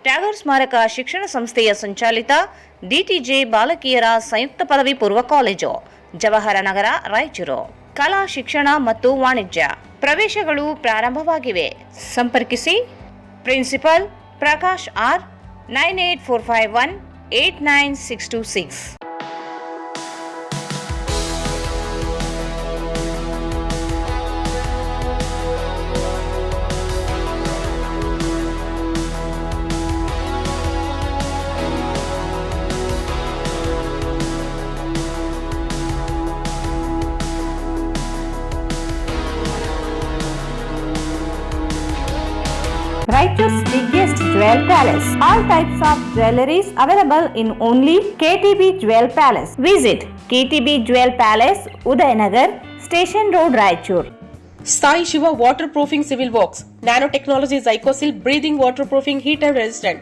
ಟ್ಯಾಗರ್ ಸ್ಮಾರಕ ಶಿಕ್ಷಣ ಸಂಸ್ಥೆಯ ಸಂಚಾಲಿತ ಡಿಟಿಜೆ ಬಾಲಕಿಯರ ಸಂಯುಕ್ತ ಪದವಿ ಪೂರ್ವ ಕಾಲೇಜು, ಜವಾಹರ ನಗರ, ರಾಯಚೂರು. ಕಲಾ ಶಿಕ್ಷಣ ಮತ್ತು ವಾಣಿಜ್ಯ ಪ್ರವೇಶಗಳು ಪ್ರಾರಂಭವಾಗಿವೆ. ಸಂಪರ್ಕಿಸಿ principal Prakash R 9845189626. Raichur's biggest jewel palace. All types of jewelries available in only KTB Jewel Palace. Visit KTB Jewel Palace, Udayanagar, Station Road, Raichur. Sai Shiva Waterproofing Civil Works. Nanotechnology Zycosil Breathing Waterproofing Heat and Resistant.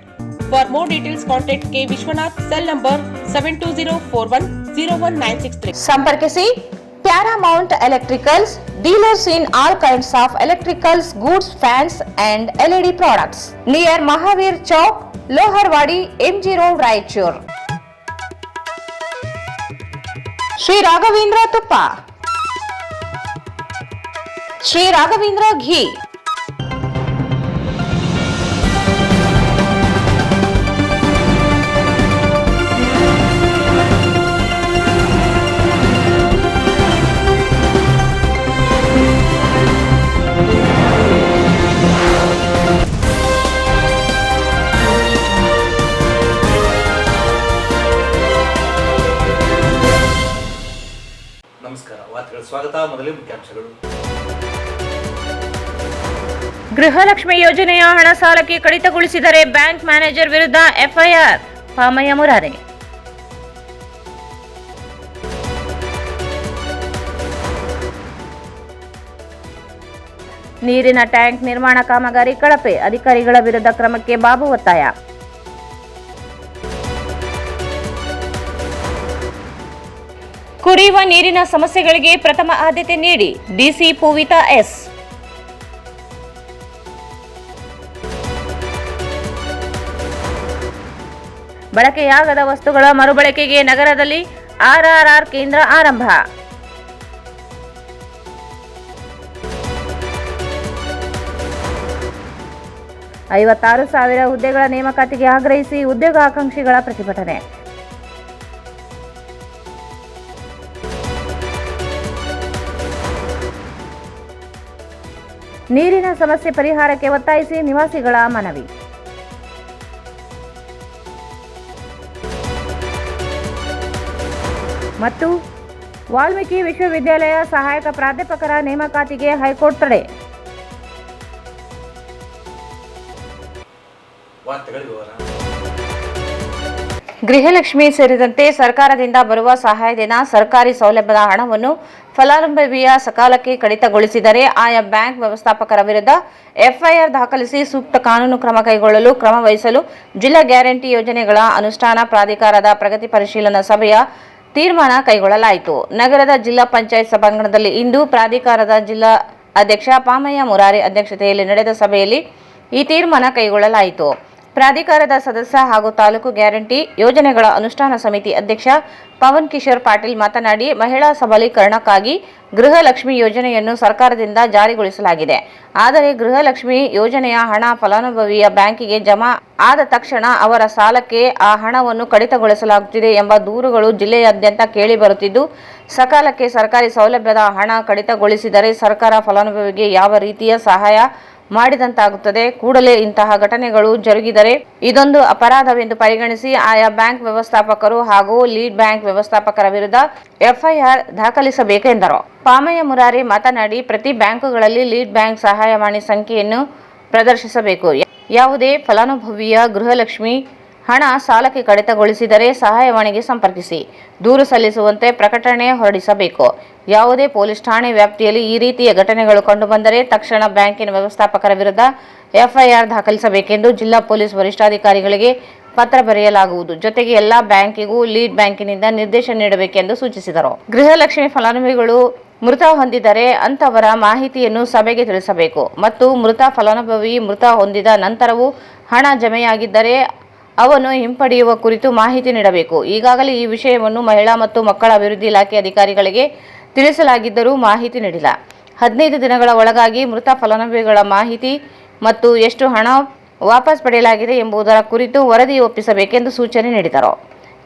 For more details, contact K. Vishwanath, cell number 72041019663. ಸಂಪರ್ಕಿಸಿ Paramount Electricals, dealers in all kinds of electricals, goods, fans and LED products. Near Mahavir Chowk, Loharwadi, MG Road, Raichur. Sri Raghavendra Tuppa, Sri Raghavendra Ghee, ನಮಸ್ಕಾರ. ವಾರ್ತೆಗಳ ಸ್ವಾಗತ. ಮೊದಲೇ ಮುಖ್ಯಾಂಶಗಳು. ಗೃಹಲಕ್ಷ್ಮಿ ಯೋಜನೆಯ ಹಣ ಸಾಲಕ್ಕೆ ಕಡಿತಗೊಳಿಸಿದರೆ bank manager ವಿರುದ್ಧ ಎಫ್ಐಆರ್, ಪಾಮಯ್ಯ ಮುರಾರಿ. ನೀರಿನ ಟ್ಯಾಂಕ್ ನಿರ್ಮಾಣ ಕಾಮಗಾರಿ ಕಳಪೆ, ಅಧಿಕಾರಿಗಳ ವಿರುದ್ಧ ಕ್ರಮಕ್ಕೆ ಬಾಬು ಒತ್ತಾಯ. ಕುಡಿಯುವ ನೀರಿನ ಸಮಸ್ಯೆಗಳಿಗೆ ಪ್ರಥಮ ಆದ್ಯತೆ ನೀಡಿ, ಡಿಸಿ ಪೂವಿತಾ ಎಸ್. ಬಳಕೆಯಾಗದ ವಸ್ತುಗಳ ಮರುಬಳಕೆಗೆ ನಗರದಲ್ಲಿ ಆರ್ಆರ್ಆರ್ ಕೇಂದ್ರ ಆರಂಭ. $56,000 ಹುದ್ದೆಗಳ ನೇಮಕಾತಿಗೆ ಆಗ್ರಹಿಸಿ ಉದ್ಯೋಗಾಕಾಂಕ್ಷಿಗಳ ಪ್ರತಿಭಟನೆ. ನೀರಿನ ಸಮಸ್ಯೆ ಪರಿಹಾರಕ್ಕೆ ಒತ್ತಾಯಿಸಿ ನಿವಾಸಿಗಳ ಮನವಿ. ಮತ್ತು ವಾಲ್ಮೀಕಿ ವಿಶ್ವವಿದ್ಯಾಲಯ ಸಹಾಯಕ ಪ್ರಾಧ್ಯಾಪಕರ ನೇಮಕಾತಿಗೆ ಹೈಕೋರ್ಟ್ ತಡೆ. ಗೃಹಲಕ್ಷ್ಮಿ ಸೇರಿದಂತೆ ಸರ್ಕಾರದಿಂದ ಬರುವ ಸಹಾಯಧನ, ಸರ್ಕಾರಿ ಸೌಲಭ್ಯದ ಹಣವನ್ನು ಫಲಾನುಭವಿಯ ಸಕಾಲಕ್ಕೆ ಕಡಿತಗೊಳಿಸಿದರೆ ಆಯಾ ಬ್ಯಾಂಕ್ ವ್ಯವಸ್ಥಾಪಕರ ವಿರುದ್ಧ ಎಫ್ಐಆರ್ ದಾಖಲಿಸಿ ಸೂಕ್ತ ಕಾನೂನು ಕ್ರಮ ಕೈಗೊಳ್ಳಲು ಕ್ರಮ ವಹಿಸಲು ಜಿಲ್ಲಾ ಗ್ಯಾರಂಟಿ ಯೋಜನೆಗಳ ಅನುಷ್ಠಾನ ಪ್ರಾಧಿಕಾರದ ಪ್ರಗತಿ ಪರಿಶೀಲನಾ ಸಭೆಯ ತೀರ್ಮಾನ ಕೈಗೊಳ್ಳಲಾಯಿತು. ನಗರದ ಜಿಲ್ಲಾ ಪಂಚಾಯತ್ ಸಭಾಂಗಣದಲ್ಲಿ ಇಂದು ಪ್ರಾಧಿಕಾರದ ಜಿಲ್ಲಾ ಅಧ್ಯಕ್ಷ ಪಾಮಯ್ಯ ಮುರಾರಿ ಅಧ್ಯಕ್ಷತೆಯಲ್ಲಿ ನಡೆದ ಸಭೆಯಲ್ಲಿ ಈ ತೀರ್ಮಾನ ಕೈಗೊಳ್ಳಲಾಯಿತು. ಪ್ರಾಧಿಕಾರದ ಸದಸ್ಯ ಹಾಗೂ ತಾಲೂಕು ಗ್ಯಾರಂಟಿ ಯೋಜನೆಗಳ ಅನುಷ್ಠಾನ ಸಮಿತಿ ಅಧ್ಯಕ್ಷ ಪವನ್ ಕಿಶೋರ್ ಪಾಟೀಲ್ ಮಾತನಾಡಿ, ಮಹಿಳಾ ಸಬಲೀಕರಣಕ್ಕಾಗಿ ಗೃಹಲಕ್ಷ್ಮಿ ಯೋಜನೆಯನ್ನು ಸರ್ಕಾರದಿಂದ ಜಾರಿಗೊಳಿಸಲಾಗಿದೆ. ಆದರೆ ಗೃಹಲಕ್ಷ್ಮಿ ಯೋಜನೆಯ ಹಣ ಫಲಾನುಭವಿಯ ಬ್ಯಾಂಕಿಗೆ ಜಮಾ ಆದ ತಕ್ಷಣ ಅವರ ಸಾಲಕ್ಕೆ ಆ ಹಣವನ್ನು ಕಡಿತಗೊಳಿಸಲಾಗುತ್ತಿದೆ ಎಂಬ ದೂರುಗಳು ಜಿಲ್ಲೆಯಾದ್ಯಂತ ಕೇಳಿಬರುತ್ತಿದ್ದು, ಸಕಾಲಕ್ಕೆ ಸರ್ಕಾರಿ ಸೌಲಭ್ಯದ ಹಣ ಕಡಿತಗೊಳಿಸಿದರೆ ಸರ್ಕಾರ ಫಲಾನುಭವಿಗೆ ಯಾವ ರೀತಿಯ ಸಹಾಯ ಮಾಡಿದಂತಾಗುತ್ತದೆ. ಕೂಡಲೇ ಇಂತಹ ಘಟನೆಗಳು ಜರುಗಿದರೆ ಇದೊಂದು ಅಪರಾಧವೆಂದು ಪರಿಗಣಿಸಿ ಆಯಾ ಬ್ಯಾಂಕ್ ವ್ಯವಸ್ಥಾಪಕರು ಹಾಗೂ ಲೀಡ್ ಬ್ಯಾಂಕ್ ವ್ಯವಸ್ಥಾಪಕರ ವಿರುದ್ಧ ಎಫ್ಐಆರ್ ದಾಖಲಿಸಬೇಕೆಂದರು. ಪಾಮಯ್ಯ ಮುರಾರಿ ಮಾತನಾಡಿ, ಪ್ರತಿ ಬ್ಯಾಂಕುಗಳಲ್ಲಿ ಲೀಡ್ ಬ್ಯಾಂಕ್ ಸಹಾಯವಾಣಿ ಸಂಖ್ಯೆಯನ್ನು ಪ್ರದರ್ಶಿಸಬೇಕು. ಯಾವುದೇ ಫಲಾನುಭವಿಯ ಗೃಹಲಕ್ಷ್ಮಿ ಹಣ ಸಾಲಕ್ಕೆ ಕಡಿತಗೊಳಿಸಿದರೆ ಸಹಾಯವಾಣಿಗೆ ಸಂಪರ್ಕಿಸಿ ದೂರು ಸಲ್ಲಿಸುವಂತೆ ಪ್ರಕಟಣೆ ಹೊರಡಿಸಬೇಕು. ಯಾವುದೇ ಪೊಲೀಸ್ ಠಾಣೆ ವ್ಯಾಪ್ತಿಯಲ್ಲಿ ಈ ರೀತಿಯ ಘಟನೆಗಳು ಕಂಡುಬಂದರೆ ತಕ್ಷಣ ಬ್ಯಾಂಕಿನ ವ್ಯವಸ್ಥಾಪಕರ ವಿರುದ್ಧ ಎಫ್ಐಆರ್ ದಾಖಲಿಸಬೇಕೆಂದು ಜಿಲ್ಲಾ ಪೊಲೀಸ್ ವರಿಷ್ಠಾಧಿಕಾರಿಗಳಿಗೆ ಪತ್ರ ಬರೆಯಲಾಗುವುದು. ಜೊತೆಗೆ ಎಲ್ಲಾ ಬ್ಯಾಂಕಿಗೂ ಲೀಡ್ ಬ್ಯಾಂಕಿನಿಂದ ನಿರ್ದೇಶನ ನೀಡಬೇಕೆಂದು ಸೂಚಿಸಿದರು. ಗೃಹಲಕ್ಷ್ಮಿ ಫಲಾನುಭವಿಗಳು ಮೃತ ಹೊಂದಿದರೆ ಅಂತವರ ಮಾಹಿತಿಯನ್ನು ಸಭೆಗೆ ತಿಳಿಸಬೇಕು ಮತ್ತು ಮೃತ ಫಲಾನುಭವಿ ಮೃತ ಹೊಂದಿದ ನಂತರವೂ ಹಣ ಜಮೆಯಾಗಿದ್ದರೆ ಅವನ್ನು ಹಿಂಪಡೆಯುವ ಕುರಿತು ಮಾಹಿತಿ ನೀಡಬೇಕು. ಈಗಾಗಲೇ ಈ ವಿಷಯವನ್ನು ಮಹಿಳಾ ಮತ್ತು ಮಕ್ಕಳ ಅಭಿವೃದ್ಧಿ ಇಲಾಖೆ ಅಧಿಕಾರಿಗಳಿಗೆ ತಿಳಿಸಲಾಗಿದ್ದರೂ ಮಾಹಿತಿ ನೀಡಿಲ್ಲ. 15 ದಿನಗಳ ಒಳಗಾಗಿ ಮೃತ ಫಲಾನುಭವಿಗಳ ಮಾಹಿತಿ ಮತ್ತು ಎಷ್ಟು ಹಣ ವಾಪಸ್ ಪಡೆಯಲಾಗಿದೆ ಎಂಬುದರ ಕುರಿತು ವರದಿ ಒಪ್ಪಿಸಬೇಕೆಂದು ಸೂಚನೆ ನೀಡಿದರು.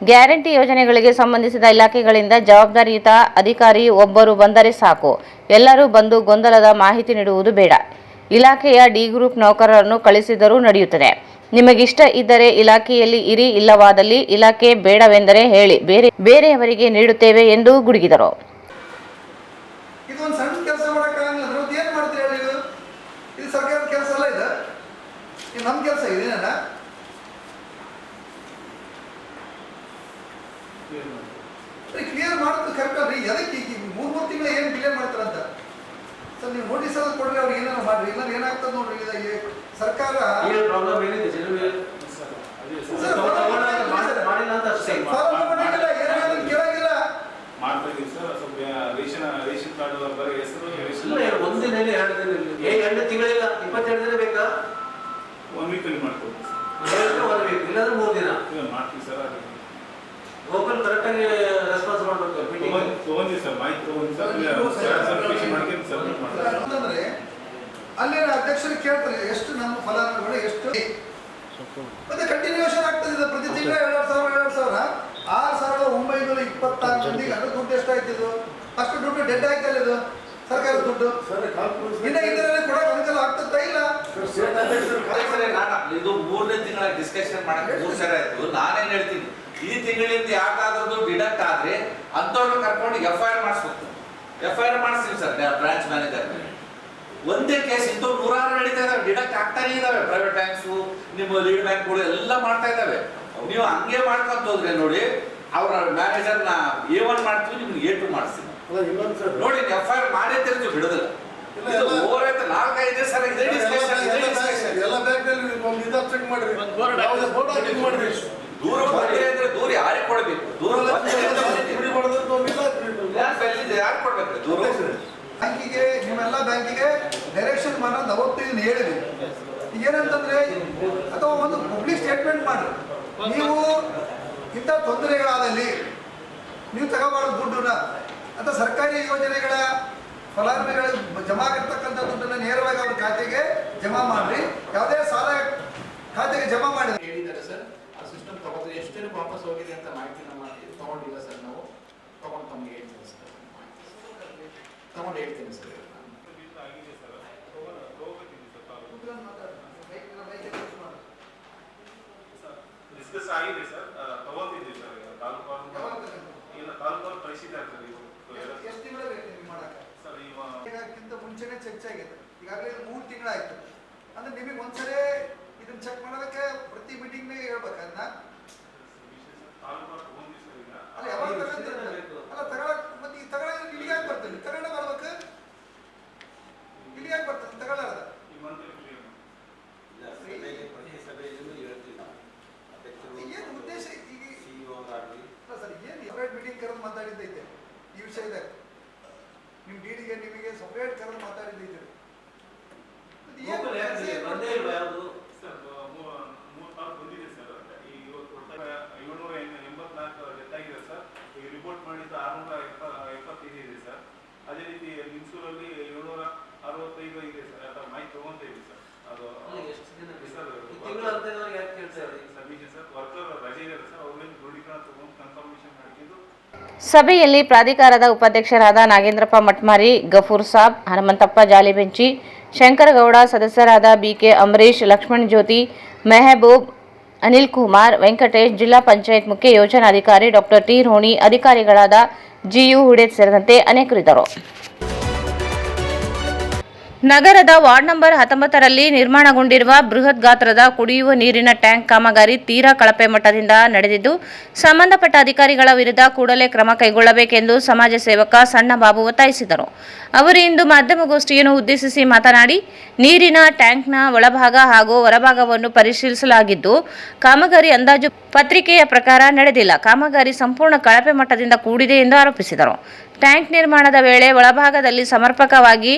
ಗ್ಯಾರಂಟಿ ಯೋಜನೆಗಳಿಗೆ ಸಂಬಂಧಿಸಿದ ಇಲಾಖೆಗಳಿಂದ ಜವಾಬ್ದಾರಿಯುತ ಅಧಿಕಾರಿ ಒಬ್ಬರು ಬಂದರೆ ಸಾಕು. ಎಲ್ಲರೂ ಬಂದು ಗೊಂದಲದ ಮಾಹಿತಿ ನೀಡುವುದು ಬೇಡ. ಇಲಾಖೆಯ ಡಿ ಗ್ರೂಪ್ ನೌಕರರನ್ನು ಕಳಿಸಿದರೂ ನಡೆಯುತ್ತದೆ. ನಿಮಗಿಷ್ಟ ಇದ್ದರೆ ಇಲಾಖೆಯಲ್ಲಿ ಇರಿ, ಇಲ್ಲವಾದಲ್ಲಿ ಇಲಾಖೆ ಬೇಡವೆಂದರೆ ಹೇಳಿ, ಬೇರೆಯವರಿಗೆ ನೀಡುತ್ತೇವೆ ಎಂದು ಗುಡುಗಿದರು. ಇದೊಂದು ಸಣ್ಣ ಕೆಲಸ ಮಾಡೋಕ್ಕಾಗಲ್ಲ. ಏನು ಮಾಡ್ತೀರಿ ಹೇಳಿ? ಇದು ಸರ್ಕಾರದ ಕೆಲಸ ಅಲ್ಲ, ಇದು ನಮ್ಮ ಕೆಲಸ. ಇದೇನಲ್ಲ ಕ್ಲಿಯರ್ ಮಾಡೋದು ಕರೆಕ್ಟ್ ಅಲ್ರಿ. ಅದಕ್ಕೆ ಈಗ 3 ತಿಂಗಳು ಏನು ಡಿಲೇ ಮಾಡ್ತಾರಂತ ಸರ್ ನೀವು ನೋಟಿಸ್ ಎಲ್ಲ ಕೊಡ್ರಿ, ಅವ್ರಿಗೆ ಏನಾರು ಮಾಡ್ರಿ, ಇಲ್ಲ ಏನಾಗ್ತದೆ ನೋಡ್ರಿ. ಸರ್ಕಾರ ಕೇಳಾಗಿಲ್ಲ. ಒಂದಿನ 2 ತಿಂಗಳಿಲ್ಲ, 22 ದಿನ ಬೇಕಾ? 1 ವೀಕಲ್ಲಿ ಮಾಡ್ತೀವಿ. 1 ವೀಕ್ ಇಲ್ಲಾಂದ್ರೆ 3 ದಿನ ಮಾಡ್ತೀವಿ ಸರ್. ಲೋಕಲ್ ಕರೆಕ್ಟ್ ಆಗಿ ರೆಸ್ಪಾನ್ಸ್ ಮಾಡಬೇಕು. ತಗೊಂಡಿ ಸರ್, ಮಾಹಿತಿ ತಗೊಂಡಿ ಸರ್. ಅಂತಂದ್ರೆ ಅಲ್ಲಿ ಅಧ್ಯಕ್ಷರು ಕೇಳ್ತಾರೆ ಎಷ್ಟು ನಮ್ಮ ಫಲಾನುಭವಿಗಳು ಎಷ್ಟು, ಮತ್ತೆ ಕಂಟಿನ್ಯೂಷನ್ ಆಗ್ತದೆ. ಇದು ಪ್ರತಿ ತಿಂಗಳು 2,000 6,926 ಮಂದಿಗೆ ಅದು ದುಡ್ಡು ಎಷ್ಟಾಯ್ತಿದ್ದು? ಅಷ್ಟು ದುಡ್ಡು ಡೆಡ್ ಆಯ್ತಲ್ಲ ಇದು ಸರ್ಕಾರದ ದುಡ್ಡು. ಇನ್ನ ಇದರಲ್ಲಿ ಕೊಡಕ್ಕೆ ಅನುಕೂಲ ಆಗ್ತದ ಇಲ್ಲ? ಇದು 3ನೇ ತಿಂಗಳ ಡಿಸ್ಕಷನ್ ಮಾಡಕ್ಕೆ 3 ಸರಿ ಆಯ್ತು. ನಾನೇನ್ ಹೇಳ್ತೀನಿ, ಈ ತಿಂಗಳಿಂದ ಯಾಕಾದ್ರೂ ಡಿಡಕ್ಟ್ ಆದ್ರೆ ಅಂತವ್ರನ್ನ ಕರ್ಕೊಂಡು FIR ಮಾಡಿಸ್ಬೇಕು. FIR ಮಾಡಿಸ್ತೀವಿ ಸರ್ ಬ್ರಾಂಚ್ ಮ್ಯಾನೇಜರ್ ಮೇಲೆ. ಒಂದೇ ಕೇಸ್ ಇಂಥವು 100 ನಡೀತಾ ಇದಾವೆ, ಡಿಡಕ್ಟ್ ಆಗ್ತಾನೆ ಇದಾವೆ. ಪ್ರೈವೇಟ್ ಬ್ಯಾಂಕ್ಸು, ನಿಮ್ಮ ಲೀಡ್ ಬ್ಯಾಂಕ್ಗಳು ಎಲ್ಲ ಮಾಡ್ತಾ ಇದಾವೆ. ನೀವು ಹಂಗೆ ಮಾಡ್ಕೊಂತ ಹೋದ್ರೆ ನೋಡಿ, ಅವ್ರ ಮ್ಯಾನೇಜರ್ನ A1 ಮಾಡ್ತೀವಿ, ನಿಮ್ಗೆ A2 ಮಾಡಿಸ್ತೀವಿ ನೋಡಿ. FIR ಮಾಡೇ ತಿರ್ತೀವಿ, ಬಿಡೋದಿಲ್ಲ. ಓವರ್ 4-5 ಸರ್ ಇದೇ ಡಿಸ್ಕಷನ್. ಎಲ್ಲ ಬ್ಯಾಂಕ್ನಲ್ಲಿ ಚೆಕ್ ಮಾಡ್ರಿ, ದೂರ ಬಂದ್ರೆ ಅಂದ್ರೆ ದೂರ ಯಾರಿಗೆ ಕೊಡ್ಬೇಕು? ದೂರ ಯಾರು ಕೊಡ್ಬೇಕು? ದೂರ ಬ್ಯಾಂಕಿಗೆ, ನಿಮ್ಮೆಲ್ಲ ಬ್ಯಾಂಕಿಗೆ ಡೈರೆಕ್ಷನ್ ಮಾಡೋದು ಅವತ್ತು ಇದನ್ನ ಹೇಳಿದ್ವಿ. ಏನಂತಂದ್ರೆ ಅಥವಾ ಒಂದು ಪಬ್ಲಿಕ್ ಸ್ಟೇಟ್ಮೆಂಟ್ ಮಾಡ್ರಿ. ನೀವು ಇಂಥ ತೊಂದರೆಗಳಾದಲ್ಲಿ ನೀವು ತಗೋಬಾರ್ದು ದುಡ್ಡನ್ನ, ಅಥವಾ ಸರ್ಕಾರಿ ಯೋಜನೆಗಳ ಫಲಾನುಭವಿಗಳ ಜಮಾ ಆಗಿರ್ತಕ್ಕಂಥ ದುಡ್ಡನ್ನ ನೇರವಾಗಿ ಅವ್ರ ಖಾತೆಗೆ ಜಮಾ ಮಾಡ್ರಿ. ಯಾವುದೇ ಸಾಲ ಖಾತೆಗೆ ಜಮಾ ಮಾಡಿದ್ರೆ ಹೇಳಿದ್ದಾರೆ ಸರ್. ಆ ಸಿಸ್ಟಮ್ ತಗೋದ್ರೆ ಎಷ್ಟು ಜನಕ್ಕೆ ವಾಪಸ್ ಹೋಗಿದೆ ಅಂತ ಮಾಹಿತಿ ನಮ್ಮ ತಗೊಂಡಿಲ್ಲ ಸರ್. ನಾವು ತಗೊಂಡು ತಮಗೆ ಹೇಳ್ತೀವಿ ಸರ್, ತಗೊಂಡು ಹೇಳ್ತೀನಿ ಸರ್. ಡಿಸ್ಕಸ್ ಆಗಿದೆ ಸರ್, ತಗೋತಿದ್ದೀವಿ ಸರ್. ತಾಲೂಕು ಕಳಿಸಿದ್ದಾರೆ ಸರ್. ಎಷ್ಟು ತಿಂಗಳು ಬೇಕು ನಿಮ್ಗೆ ಮಾಡಕ್ಕೆ ಸರ್? ಇದಕ್ಕಿಂತ ಮುಂಚೆನೆ ಚರ್ಚೆ ಆಗಿದೆ. ಈಗಾಗಲೇ 3 ತಿಂಗಳಾಯ್ತು ಅಂದ್ರೆ ನಿಮಗೆ ಒಂದ್ಸರಿ ಇದನ್ನ ಚೆಕ್ ಮಾಡೋದಕ್ಕೆ ಪ್ರತಿ ಮೀಟಿಂಗ್ನಾಗ ಹೇಳ್ಬೇಕು. ಅದನ್ನ ಅಲ್ಲ ಯಾವಾಗ ತಗೊಂತೀರ? ಅಲ್ಲ ತಗೊಳಕ್ ಮತ್ತೆ ಈ ತಗೊಳ ಇಲ್ಲಿಗೆ ಯಾಕೆ ಬರ್ತೀನಿ? ತಗೊಂಡ ಬರ್ಬೇಕು, ಇಲ್ಲಿಗೆ ಯಾಕೆ ಬರ್ತೀನಿ? ತಗೊಳ್ಳಾರ್ದ ಏನು ಉದ್ದೇಶ? ಈಗ ಸರ್ ಏನು ಸಪ್ರೇಟ್ ಮೀಟಿಂಗ್ ಕರೆದು ಮಾತಾಡಿದ್ದೈತೆ ಈ ವಿಷಯದಾಗ. ನಿಮ್ಮ ಡಿಡಿಗೆ ನಿಮಗೆ ಸಪ್ರೇಟ್ ಕರೆದು ಮಾತಾಡಿದ್ದೈತೆ. ಬಂದೇ ಇಲ್ಲ ಯಾವುದು ಸರ್? 3 ತಾಲೂಕು ಬಂದಿದೆ ಸರ್. ಈಗ 784 ಡೆತ್ ಆಗಿದೆ ಸರ್. ಈಗ ರಿಪೋರ್ಟ್ ಮಾಡಿದ್ದು 675 ಇದೆ ಸರ್. ಅದೇ ರೀತಿ ಲಿಂಗಸೂರಲ್ಲಿ 765 ಇದೆ ಸರ್. ಅಥವಾ ಮಾಹಿತಿ ತಗೊಂತ ಇದೆ ಸರ್. ಅದು ಎಷ್ಟು ದಿನ ಸರ್ ಯಾಕೆ ಕೇಳ್ತಾರೆ? Submission sir. ವರ್ಕರ್ ರಜೆ ಇದೆ ಸರ್, ಅವ್ರಿಗೆ ದೃಢೀಕರಣ ತಗೊಂಡು ಕನ್ಫರ್ಮೇಷನ್ ಮಾಡಿದ್ದು. ಸಭೆಯಲ್ಲಿ ಪ್ರಾಧಿಕಾರದ ಉಪಾಧ್ಯಕ್ಷರಾದ ನಾಗೇಂದ್ರಪ್ಪ ಮಟ್ಮಾರಿ, ಗಫೂರ್ ಸಾಬ್, ಹನುಮಂತಪ್ಪ ಜಾಲಿಬೆಂಚಿ, ಶಂಕರಗೌಡ, ಸದಸ್ಯರಾದ BK ಅಂಬರೀಶ್, ಲಕ್ಷ್ಮಣ್ ಜ್ಯೋತಿ, ಮೆಹಬೂಬ್, ಅನಿಲ್ ಕುಮಾರ್, ವೆಂಕಟೇಶ್, ಜಿಲ್ಲಾ ಪಂಚಾಯತ್ ಮುಖ್ಯ ಯೋಜನಾಧಿಕಾರಿ ಡಾಕ್ಟರ್ T ರೋಣಿ, ಅಧಿಕಾರಿಗಳಾದ GU ಹುಡೇತ್ ಸೇರಿದಂತೆ ಅನೇಕರಿದ್ದರು. ನಗರದ ವಾರ್ಡ್ ನಂಬರ್ 19ರಲ್ಲಿ ನಿರ್ಮಾಣಗೊಂಡಿರುವ ಬೃಹತ್ ಗಾತ್ರದ ಕುಡಿಯುವ ನೀರಿನ ಟ್ಯಾಂಕ್ ಕಾಮಗಾರಿ ತೀರಾ ಕಳಪೆ ಮಟ್ಟದಿಂದ ನಡೆದಿದ್ದು, ಸಂಬಂಧಪಟ್ಟ ಅಧಿಕಾರಿಗಳ ವಿರುದ್ಧ ಕೂಡಲೇ ಕ್ರಮ ಕೈಗೊಳ್ಳಬೇಕೆಂದು ಸಮಾಜ ಸೇವಕ ಸಣ್ಣಬಾಬು ಒತ್ತಾಯಿಸಿದರು. ಅವರು ಇಂದು ಮಾಧ್ಯಮಗೋಷ್ಠಿಯನ್ನು ಉದ್ದೇಶಿಸಿ ಮಾತನಾಡಿ, ನೀರಿನ ಟ್ಯಾಂಕ್ನ ಒಳಭಾಗ ಹಾಗೂ ಹೊರಭಾಗವನ್ನು ಪರಿಶೀಲಿಸಲಾಗಿದ್ದು, ಕಾಮಗಾರಿ ಅಂದಾಜು ಪತ್ರಿಕೆಯ ಪ್ರಕಾರ ನಡೆದಿಲ್ಲ. ಕಾಮಗಾರಿ ಸಂಪೂರ್ಣ ಕಳಪೆ ಮಟ್ಟದಿಂದ ಕೂಡಿದೆ ಎಂದು ಆರೋಪಿಸಿದರು. ಟ್ಯಾಂಕ್ ನಿರ್ಮಾಣದ ವೇಳೆ ಒಳಭಾಗದಲ್ಲಿ ಸಮರ್ಪಕವಾಗಿ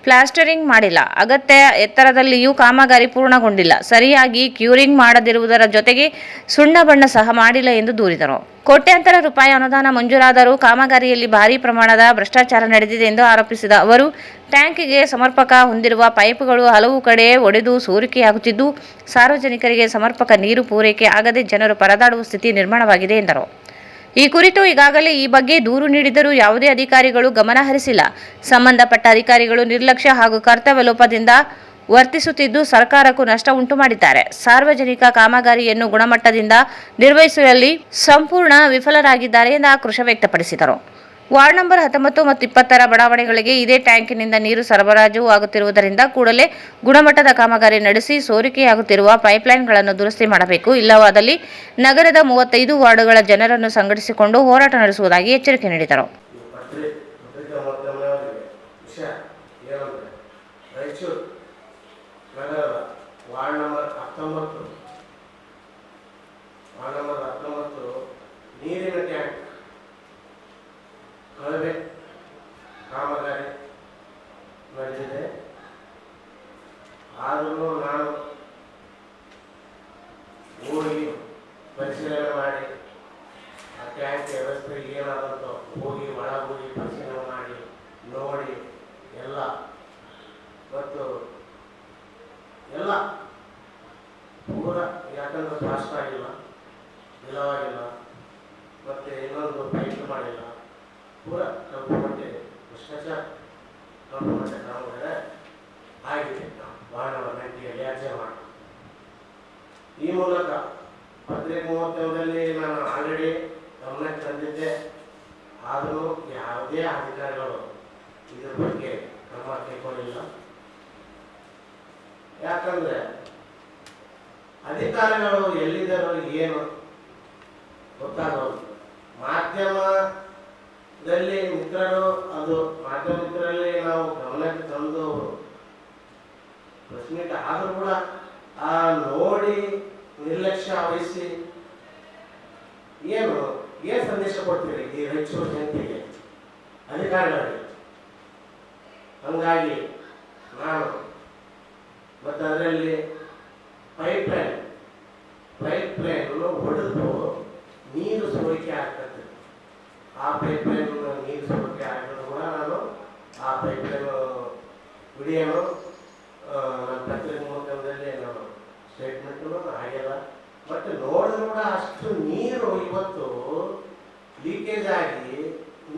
ಪ್ಲಾಸ್ಟರಿಂಗ್ ಮಾಡಿಲ್ಲ. ಅಗತ್ಯ ಎತ್ತರದಲ್ಲಿಯೂ ಕಾಮಗಾರಿ ಪೂರ್ಣಗೊಂಡಿಲ್ಲ. ಸರಿಯಾಗಿ ಕ್ಯೂರಿಂಗ್ ಮಾಡದಿರುವುದರ ಜೊತೆಗೆ ಸುಣ್ಣ ಬಣ್ಣ ಸಹ ಮಾಡಿಲ್ಲ ಎಂದು ದೂರಿದರು. ಕೋಟ್ಯಾಂತರ ರೂಪಾಯಿ ಅನುದಾನ ಮಂಜೂರಾದರೂ ಕಾಮಗಾರಿಯಲ್ಲಿ ಭಾರೀ ಪ್ರಮಾಣದ ಭ್ರಷ್ಟಾಚಾರ ನಡೆದಿದೆ ಎಂದು ಆರೋಪಿಸಿದ ಅವರು, ಟ್ಯಾಂಕ್ಗೆ ಸಮರ್ಪಕ ಹೊಂದಿರುವ ಪೈಪ್ಗಳು ಹಲವು ಕಡೆ ಒಡೆದು ಸೋರಿಕೆಯಾಗುತ್ತಿದ್ದು, ಸಾರ್ವಜನಿಕರಿಗೆ ಸಮರ್ಪಕ ನೀರು ಪೂರೈಕೆ ಆಗದೆ ಜನರು ಪರದಾಡುವ ಸ್ಥಿತಿ ನಿರ್ಮಾಣವಾಗಿದೆ ಎಂದರು. ಈ ಕುರಿತು ಈಗಾಗಲೇ ಈ ಬಗ್ಗೆ ದೂರು ನೀಡಿದರೂ ಯಾವುದೇ ಅಧಿಕಾರಿಗಳು ಗಮನ ಹರಿಸಿಲ್ಲ. ಸಂಬಂಧಪಟ್ಟ ಅಧಿಕಾರಿಗಳು ನಿರ್ಲಕ್ಷ್ಯ ಹಾಗೂ ಕರ್ತವ್ಯ ಲೋಪದಿಂದ ವರ್ತಿಸುತ್ತಿದ್ದು, ಸರ್ಕಾರಕ್ಕೂ ನಷ್ಟ ಉಂಟು ಮಾಡಿದ್ದಾರೆ. ಸಾರ್ವಜನಿಕ ಕಾಮಗಾರಿಯನ್ನು ಗುಣಮಟ್ಟದಿಂದ ನಿರ್ವಹಿಸುವಲ್ಲಿ ಸಂಪೂರ್ಣ ವಿಫಲರಾಗಿದ್ದಾರೆ ಎಂದು ಆಕ್ರೋಶ ವ್ಯಕ್ತಪಡಿಸಿದರು. ವಾರ್ಡ್ ನಂಬರ್ 19 ಮತ್ತು 20ರ ಬಡಾವಣೆಗಳಿಗೆ ಇದೇ ಟ್ಯಾಂಕಿನಿಂದ ನೀರು ಸರಬರಾಜು ಆಗುತ್ತಿರುವುದರಿಂದ ಕೂಡಲೇ ಗುಣಮಟ್ಟದ ಕಾಮಗಾರಿ ನಡೆಸಿ ಸೋರಿಕೆಯಾಗುತ್ತಿರುವ ಪೈಪ್ಲೈನ್ಗಳನ್ನು ದುರಸ್ತಿ ಮಾಡಬೇಕು. ಇಲ್ಲವಾದಲ್ಲಿ ನಗರದ 35 ವಾರ್ಡುಗಳ ಜನರನ್ನು ಸಂಘಟಿಸಿಕೊಂಡು ಹೋರಾಟ ನಡೆಸುವುದಾಗಿ ಎಚ್ಚರಿಕೆ ನೀಡಿದರು. ನೀರಿನ ಟ್ಯಾಂಕ್ ಕಳವೆ ಕಾಮಗಾರಿ ನಡೆದಿದೆ. ಆದರೂ ನಾನು ಹೋಗಿ ಪರಿಶೀಲನೆ ಮಾಡಿ ಆ ಟ್ಯಾಂಕ್ ವ್ಯವಸ್ಥೆ ಏನಾದಂತ ಹೋಗಿ ಒಳಗೋಗಿ ಪರಿಶೀಲನೆ ಮಾಡಿ ನೋಡಿ ಎಲ್ಲ ಮತ್ತು ಎಲ್ಲ ಪೂರ, ಯಾಕಂದ್ರೆ ಫಾಸ್ಟ್ ಆಗಿಲ್ಲ, ಇಲ್ಲವಾಗಿಲ್ಲ, ಮತ್ತೆ ಇನ್ನೊಂದು ಪೈಪ್ ಮಾಡಿಲ್ಲ, ಪೂರ ಕಲ್ಪು ಮಟ್ಟೆ ಭ್ರಷ್ಟಾಚಾರ ಕಲ್ಪು ಮಟ್ಟೆ ಕಾಮಗಾರಿ ಆಗಿದೆ. ವಾರ್ಡ್ ನಂಬರ್ ಅರ್ಜಿ ಮಾಡಿ ಈ ಮೂಲಕ ಪತ್ರಿಕೆ 31ರಲ್ಲಿ ನಾನು ಆಲ್ರೆಡಿ ಗಮನಕ್ಕೆ ತಂದಿದ್ದೆ. ಆದರೂ ಯಾವುದೇ ಅಧಿಕಾರಿಗಳು ಇದ್ರ ಬಗ್ಗೆ ಕ್ರಮ ಕೈಗೊಂಡಿಲ್ಲ. ಯಾಕಂದ್ರೆ ಅಧಿಕಾರಿಗಳು ಎಲ್ಲಿದ್ದಾರೋ ಏನು ಗೊತ್ತಾಗೋದು. ಮಾಧ್ಯಮದಲ್ಲಿ ಮಿತ್ರರು, ಅದು ಮಾಧ್ಯಮ ಮಿತ್ರರಲ್ಲಿ ನಾವು ಗಮನಕ್ಕೆ ತಂದು ಪ್ರೆಸ್ ಮೀಟ್ ಆದರೂ ಕೂಡ ಆ ನೋಡಿ ನಿರ್ಲಕ್ಷ್ಯ ವಹಿಸಿ ಏನು ಸಂದೇಶ ಕೊಡ್ತೀರಿ ಈ ರಾಯಚೂರು ಜನತೆಗೆ, ಅಧಿಕಾರಿಗಳಿಗೆ? ಹಂಗಾಗಿ ನಾನು ಮತ್ತು ಅದರಲ್ಲಿ ಪೈಪ್ಲೈನ್ ಹೊಡೆದು ನೀರು ಸೋರಿಕೆ ಆಗ್ತದೆ. ಆ ಪೈಪ್ಲೈನ್ ನೀರು ಸೋರಿಕೆ ಆಗಿದ್ರು ಕೂಡ ನಾನು ಆ ಪೈಪ್ಲೈನ್ ವಿಡಿಯೋನು ನನ್ನ ಪತ್ರಿಕೆ ಮೂಲಕದಲ್ಲಿ ನಾನು ಸ್ಟೇಟ್ಮೆಂಟು ಆಗಿಲ್ಲ. ಮತ್ತು ನೋಡಿದ್ರು ಕೂಡ ಅಷ್ಟು ನೀರು ಇವತ್ತು ಲೀಕೇಜ್ ಆಗಿ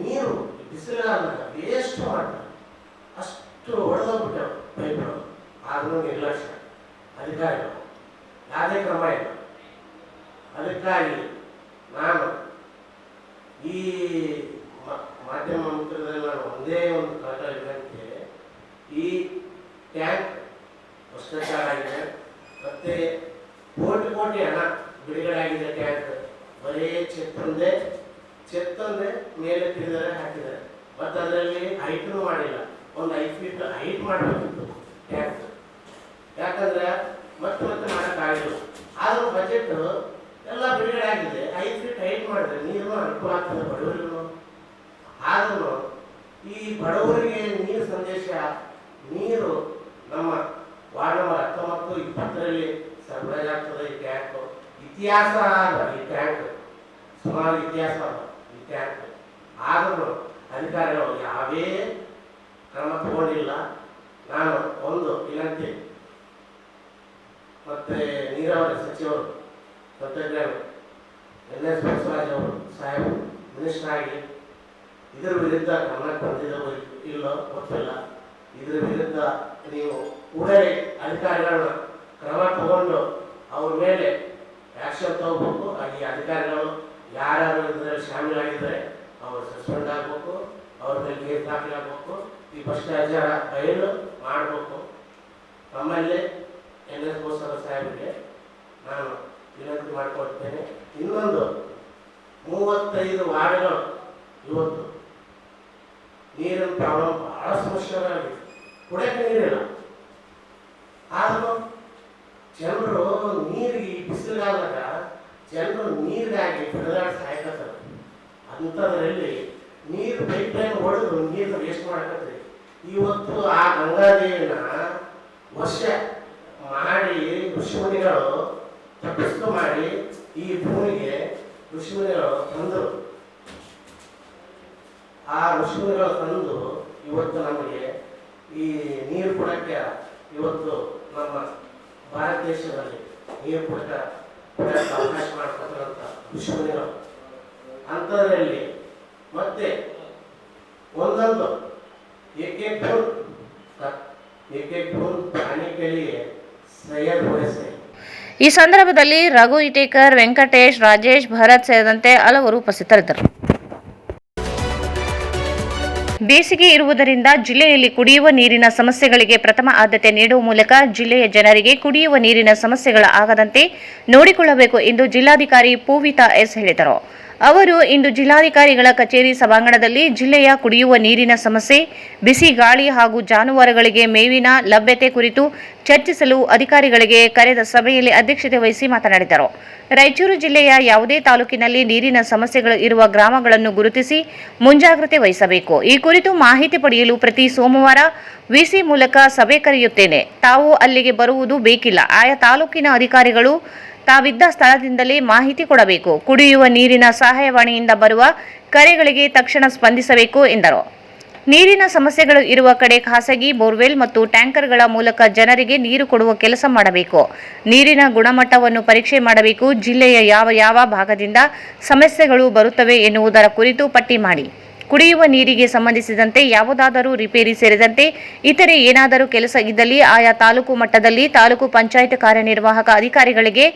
ನೀರು ಬಿಸಿಲಾದಾಗ ವೇಸ್ಟ್ ಮಾಡ್ತಾರೆ. ಅಷ್ಟು ಹೊಡೆದೋಗ್ಬಿಟ್ಟವು ಪೈಪ್ಗಳು. ಆದರೂ ನಿರ್ಲಕ್ಷ್ಯ ಅಧಿಕಾರಿಗಳು, ಯಾವುದೇ ಕ್ರಮ ಇಲ್ಲ. ಅದಕ್ಕಾಗಿ ನಾನು ಈ ಮಾಧ್ಯಮ ಮಿತ್ರದಲ್ಲಿ ನಾನು ಒಂದೇ ಒಂದು ಕಳಕಳಿಕೆ, ಈ ಟ್ಯಾಂಕ್ ಭ್ರಷ್ಟಾಚಾರ ಆಗಿದೆ. ಮತ್ತೆ ಕೋಟಿ ಹಣ ಬಿಡುಗಡೆ ಆಗಿದೆ. ಟ್ಯಾಂಕ್ ಬರೀ ಚೆತ್ತಂದೆ ಮೇಲೆ ತಿರುದರೆ ಹಾಕಿದ್ದಾರೆ. ಮತ್ತು ಅದರಲ್ಲಿ ಹೈಟೂ ಮಾಡಿಲ್ಲ. ಒಂದು 5 ಫೀಟ್ ಹೈಟ್ ಮಾಡಬೇಕಿತ್ತು ಟ್ಯಾಂಕ್. ಯಾಕಂದ್ರೆ ಮತ್ತೆ ಮಾಡೋಕ್ಕಾಗಿಲ್ಲ. ಆದರೂ ಬಜೆಟ್ ಎಲ್ಲ ಬಿಡುಗಡೆ ಆಗಿದೆ. 5 ಫೀಟ್ ಹೈಟ್ ಮಾಡಿದ್ರೆ ನೀರು ಅನುಕೂಲ ಆಗ್ತದೆ ಬಡವರಿಗೂ. ಆದರೂ ಈ ಬಡವರಿಗೆ ನೀರು ಸಂದೇಶ, ನೀರು ನಮ್ಮ ವಾರ್ಡ್ ನಂಬರ್ 19, 20ರಲ್ಲಿ ಸರಬರಾಜಾಗ್ತದೆ. ಈ ಟ್ಯಾಂಕ್ ಇತಿಹಾಸ ಅದ. ಈ ಟ್ಯಾಂಕ್ ಸುಮಾರು ಇತಿಹಾಸ ಅದ ಈ ಟ್ಯಾಂಕ್. ಆದರೂ ಅಧಿಕಾರಿಗಳು ಯಾವೇ ಕ್ರಮ ತಗೊಂಡಿಲ್ಲ. ನಾನು ಒಂದು ವಿನಂತಿ, ಮತ್ತೆ ನೀರಾವರಿ ಸಚಿವರು ತಂತ್ರಜ್ಞಾನ NS ಬಸವರಾಜ್ ಅವರು ಸಾಹೇಬರು ಮಿನಿಸ್ಟರ್ ಆಗಿ ಇದರ ವಿರುದ್ಧ ಗಮನಕ್ಕೆ ಬಂದಿದ್ದೋ ಇಲ್ಲೋ ಗೊತ್ತಿಲ್ಲ. ಇದರ ವಿರುದ್ಧ ನೀವು ಕೂಡಲೇ ಅಧಿಕಾರಿಗಳನ್ನ ಕ್ರಮ ತಗೊಂಡು ಅವ್ರ ಮೇಲೆ ಆ್ಯಕ್ಷನ್ ತಗೋಬೇಕು. ಈ ಅಧಿಕಾರಿಗಳು ಯಾರ್ಯಾರು ಇದರಲ್ಲಿ ಶಾಮೀಲಾಗಿದ್ದಾರೆ ಅವರು ಸಸ್ಪೆಂಡ್ ಆಗಬೇಕು, ಅವ್ರ ಮೇಲೆ ಕೇಸ್ ದಾಖಲಾಗಬೇಕು. ಈ ಭ್ರಷ್ಟಾಚಾರ ಬಯಲು ಮಾಡಿ ನಿಮ್ಮಲ್ಲೇ NS ಗೋಸ್ಕರ ಸಾಹೇಬರಿಗೆ ನಾನು ವಿನಂತಿ ಮಾಡಿಕೊಳ್ತೇನೆ. ಇನ್ನೊಂದು 35 ವಾರ್ಡ್ಗಳು ಇವತ್ತು ನೀರಿನ ಪ್ರಾಬ್ಲಮ್ ಬಹಳ ಸಮಸ್ಯೆಗಳಾಗಿದೆ. ಕುಡಿಯಕ್ಕೆ ನೀರಿಲ್ಲ. ಆದರೂ ಜನರು ನೀರಿಗೆ ಬಿಸಿಲಾದಾಗ ಜನರು ನೀರಿಗಾಗಿ ಬೆಳೆದಾಡಿ ಸಾಯ್ತಾರೆ. ಅಂಥದ್ರಲ್ಲಿ ನೀರು ಪೈಪ್ ಲೈನ್ ಹೊಡೆದು ನೀರನ್ನ ವೇಸ್ಟ್ ಮಾಡಕತ್ರಿ. ಇವತ್ತು ಆ ಗಂಗಾದೇವಿನ ವರ್ಷ ಮಾಡಿ ಋಷಿಮುನಿಗಳು ತಪಸ್ಸು ಮಾಡಿ ಈ ಭೂಮಿಗೆ ಋಷಿಮುನಿಗಳು ತಂದರು. ಆ ಋಷಿಮುನಿಗಳು ತಂದು ಇವತ್ತು ನಮಗೆ ಈ ನೀರು ಕೊಡಕ್ಕೆ ಇವತ್ತು ನಮ್ಮ ಭಾರತ ದೇಶದಲ್ಲಿ ನೀರು ಕೊಡಕ್ಕೆ ಅವಕಾಶ ಮಾಡಿಕೊಟ್ಟಂಥ ಋಷಿಮುನಿಗಳು. ಅಂಥದ್ರಲ್ಲಿ ಮತ್ತೆ ಒಂದೊಂದು एक फूल पानी के लिए सैयद हुए से. ಈ ಸಂದರ್ಭದಲ್ಲಿ ರಘು ಇಟೇಕರ್, ವೆಂಕಟೇಶ್, ರಾಜೇಶ್, ಭರತ್ ಸೇರಿದಂತೆ ಹಲವರು ಉಪಸ್ಥಿತರಿದ್ದರು. ಬೇಸಿಗೆ ಇರುವುದರಿಂದ ಜಿಲ್ಲೆಯಲ್ಲಿ ಕುಡಿಯುವ ನೀರಿನ ಸಮಸ್ಯೆಗಳಿಗೆ ಪ್ರಥಮ ಆದ್ಯತೆ ನೀಡುವ ಮೂಲಕ ಜಿಲ್ಲೆಯ ಜನರಿಗೆ ಕುಡಿಯುವ ನೀರಿನ ಸಮಸ್ಯೆಗಳ ಆಗದಂತೆ ನೋಡಿಕೊಳ್ಳಬೇಕು ಎಂದು ಜಿಲ್ಲಾಧಿಕಾರಿ ಪೂವಿತಾ ಎಸ್ ಹೇಳಿದರು. ಅವರು ಇಂದು ಜಿಲ್ಲಾಧಿಕಾರಿಗಳ ಕಚೇರಿ ಸಭಾಂಗಣದಲ್ಲಿ ಜಿಲ್ಲೆಯ ಕುಡಿಯುವ ನೀರಿನ ಸಮಸ್ಯೆ, ಬಿಸಿ ಗಾಳಿ ಹಾಗೂ ಜಾನುವಾರುಗಳಿಗೆ ಮೇವಿನ ಲಭ್ಯತೆ ಕುರಿತು ಚರ್ಚಿಸಲು ಅಧಿಕಾರಿಗಳಿಗೆ ಕರೆದ ಸಭೆಯಲ್ಲಿ ಅಧ್ಯಕ್ಷತೆ ವಹಿಸಿ ಮಾತನಾಡಿದರು. ರಾಯಚೂರು ಜಿಲ್ಲೆಯ ಯಾವುದೇ ತಾಲೂಕಿನಲ್ಲಿ ನೀರಿನ ಸಮಸ್ಯೆಗಳು ಇರುವ ಗ್ರಾಮಗಳನ್ನು ಗುರುತಿಸಿ ಮುಂಜಾಗ್ರತೆ ವಹಿಸಬೇಕು. ಈ ಕುರಿತು ಮಾಹಿತಿ ಪಡೆಯಲು ಪ್ರತಿ ಸೋಮವಾರ ವಿಸಿ ಮೂಲಕ ಸಭೆ ಕರೆಯುತ್ತೇನೆ. ತಾವು ಅಲ್ಲಿಗೆ ಬರುವುದು ಬೇಕಿಲ್ಲ. ಆಯಾ ತಾಲೂಕಿನ ಅಧಿಕಾರಿಗಳು ತಾವಿದ್ದ ಸ್ಥಳದಿಂದಲೇ ಮಾಹಿತಿ ಕೊಡಬೇಕು. ಕುಡಿಯುವ ನೀರಿನ ಸಹಾಯವಾಣಿಯಿಂದ ಬರುವ ಕರೆಗಳಿಗೆ ತಕ್ಷಣ ಸ್ಪಂದಿಸಬೇಕು ಎಂದರು. ನೀರಿನ ಸಮಸ್ಯೆಗಳು ಇರುವ ಕಡೆ ಖಾಸಗಿ ಬೋರ್ವೆಲ್ ಮತ್ತು ಟ್ಯಾಂಕರ್ಗಳ ಮೂಲಕ ಜನರಿಗೆ ನೀರು ಕೊಡುವ ಕೆಲಸ ಮಾಡಬೇಕು. ನೀರಿನ ಗುಣಮಟ್ಟವನ್ನು ಪರೀಕ್ಷೆ ಮಾಡಬೇಕು. ಜಿಲ್ಲೆಯ ಯಾವ ಭಾಗದಿಂದ ಸಮಸ್ಯೆಗಳು ಬರುತ್ತವೆ ಎನ್ನುವುದರ ಕುರಿತು ಪಟ್ಟಿ ಮಾಡಿ. ಕುಡಿಯುವ ನೀರಿಗೆ ಸಂಬಂಧಿಸಿದಂತೆ ಯಾವುದಾದರೂ ರಿಪೇರಿ ಸೇರಿದಂತೆ ಇತರೆ ಏನಾದರೂ ಕೆಲಸ ಇದ್ದಲ್ಲಿ ಆಯಾ ತಾಲೂಕು ಮಟ್ಟದಲ್ಲಿ ತಾಲೂಕು ಪಂಚಾಯತ್ ಕಾರ್ಯನಿರ್ವಾಹಕ ಅಧಿಕಾರಿಗಳಿಗೆ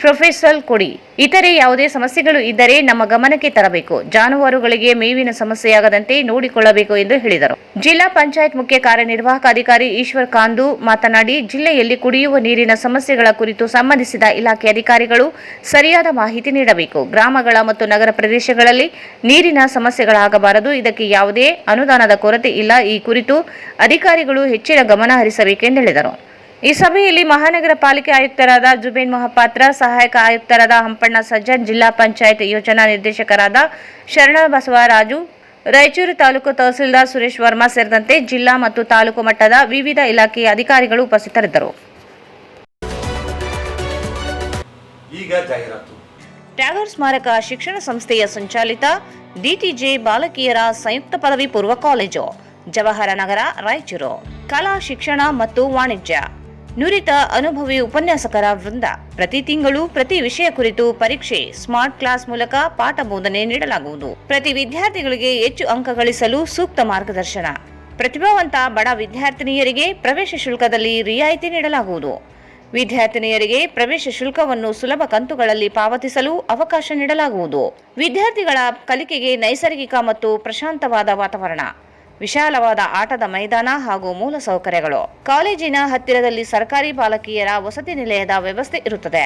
ಪ್ರೊಫೆಸಲ್ ಕೊಡಿ. ಇತರೆ ಯಾವುದೇ ಸಮಸ್ಯೆಗಳು ಇದ್ದರೆ ನಮ್ಮ ಗಮನಕ್ಕೆ ತರಬೇಕು. ಜಾನುವಾರುಗಳಿಗೆ ಮೇವಿನ ಸಮಸ್ಯೆಯಾಗದಂತೆ ನೋಡಿಕೊಳ್ಳಬೇಕು ಎಂದು ಹೇಳಿದರು. ಜಿಲ್ಲಾ ಪಂಚಾಯತ್ ಮುಖ್ಯ ಕಾರ್ಯನಿರ್ವಾಹಕ ಅಧಿಕಾರಿ ಈಶ್ವರ್ ಕಾಂದು ಮಾತನಾಡಿ, ಜಿಲ್ಲೆಯಲ್ಲಿ ಕುಡಿಯುವ ನೀರಿನ ಸಮಸ್ಯೆಗಳ ಕುರಿತು ಸಂಬಂಧಿಸಿದ ಇಲಾಖೆ ಅಧಿಕಾರಿಗಳು ಸರಿಯಾದ ಮಾಹಿತಿ ನೀಡಬೇಕು. ಗ್ರಾಮಗಳ ಮತ್ತು ನಗರ ಪ್ರದೇಶಗಳಲ್ಲಿ ನೀರಿನ ಸಮಸ್ಯೆಗಳಾಗಬಾರದು. ಇದಕ್ಕೆ ಯಾವುದೇ ಅನುದಾನದ ಕೊರತೆ ಇಲ್ಲ. ಈ ಕುರಿತು ಅಧಿಕಾರಿಗಳು ಹೆಚ್ಚಿನ ಗಮನ ಹರಿಸಬೇಕೆಂದು ಹೇಳಿದರು. ಈ ಸಭೆಯಲ್ಲಿ ಮಹಾನಗರ ಪಾಲಿಕೆ ಆಯುಕ್ತರಾದ ಜುಬೇನ್ ಮಹಾಪಾತ್ರ, ಸಹಾಯಕ ಆಯುಕ್ತರಾದ ಹಂಪಣ್ಣ ಸಜ್ಜನ್, ಜಿಲ್ಲಾ ಪಂಚಾಯತ್ ಯೋಜನಾ ನಿರ್ದೇಶಕರಾದ ಶರಣಬಸವರಾಜು, ರಾಯಚೂರು ತಾಲೂಕು ತಹಸೀಲ್ದಾರ್ ಸುರೇಶ್ ವರ್ಮಾ ಸೇರಿದಂತೆ ಜಿಲ್ಲಾ ಮತ್ತು ತಾಲೂಕು ಮಟ್ಟದ ವಿವಿಧ ಇಲಾಖೆಯ ಅಧಿಕಾರಿಗಳು ಉಪಸ್ಥಿತರಿದ್ದರು. ಈಗ ಜಾಹೀರಾತು. ಟ್ಯಾಗರ್ ಸ್ಮಾರಕ ಶಿಕ್ಷಣ ಸಂಸ್ಥೆಯ ಸಂಚಾಲಿತ ಡಿಟಿಜೆ ಬಾಲಕಿಯರ ಸಂಯುಕ್ತ ಪದವಿ ಪೂರ್ವ ಕಾಲೇಜು, ಜವಾಹರ ನಗರ, ರಾಯಚೂರು. ಕಲಾ ಶಿಕ್ಷಣ ಮತ್ತು ವಾಣಿಜ್ಯ, ನುರಿತ ಅನುಭವಿ ಉಪನ್ಯಾಸಕರ ವೃಂದ. ಪ್ರತಿ ತಿಂಗಳು ಪ್ರತಿ ವಿಷಯ ಕುರಿತು ಪರೀಕ್ಷೆ, ಸ್ಮಾರ್ಟ್ ಕ್ಲಾಸ್ ಮೂಲಕ ಪಾಠ ಬೋಧನೆ ನೀಡಲಾಗುವುದು. ಪ್ರತಿ ವಿದ್ಯಾರ್ಥಿಗಳಿಗೆ ಹೆಚ್ಚು ಅಂಕ ಗಳಿಸಲು ಸೂಕ್ತ ಮಾರ್ಗದರ್ಶನ. ಪ್ರತಿಭಾವಂತ ಬಡ ವಿದ್ಯಾರ್ಥಿನಿಯರಿಗೆ ಪ್ರವೇಶ ಶುಲ್ಕದಲ್ಲಿ ರಿಯಾಯಿತಿ ನೀಡಲಾಗುವುದು. ವಿದ್ಯಾರ್ಥಿನಿಯರಿಗೆ ಪ್ರವೇಶ ಶುಲ್ಕವನ್ನು ಸುಲಭ ಕಂತುಗಳಲ್ಲಿ ಪಾವತಿಸಲು ಅವಕಾಶ ನೀಡಲಾಗುವುದು. ವಿದ್ಯಾರ್ಥಿಗಳ ಕಲಿಕೆಗೆ ನೈಸರ್ಗಿಕ ಮತ್ತು ಪ್ರಶಾಂತವಾದ ವಾತಾವರಣ, ವಿಶಾಲವಾದ ಆಟದ ಮೈದಾನ ಹಾಗೂ ಮೂಲ ಸೌಕರ್ಯಗಳು. ಕಾಲೇಜಿನ ಹತ್ತಿರದಲ್ಲಿ ಸರ್ಕಾರಿ ಬಾಲಕಿಯರ ವಸತಿ ನಿಲಯದ ವ್ಯವಸ್ಥೆ ಇರುತ್ತದೆ.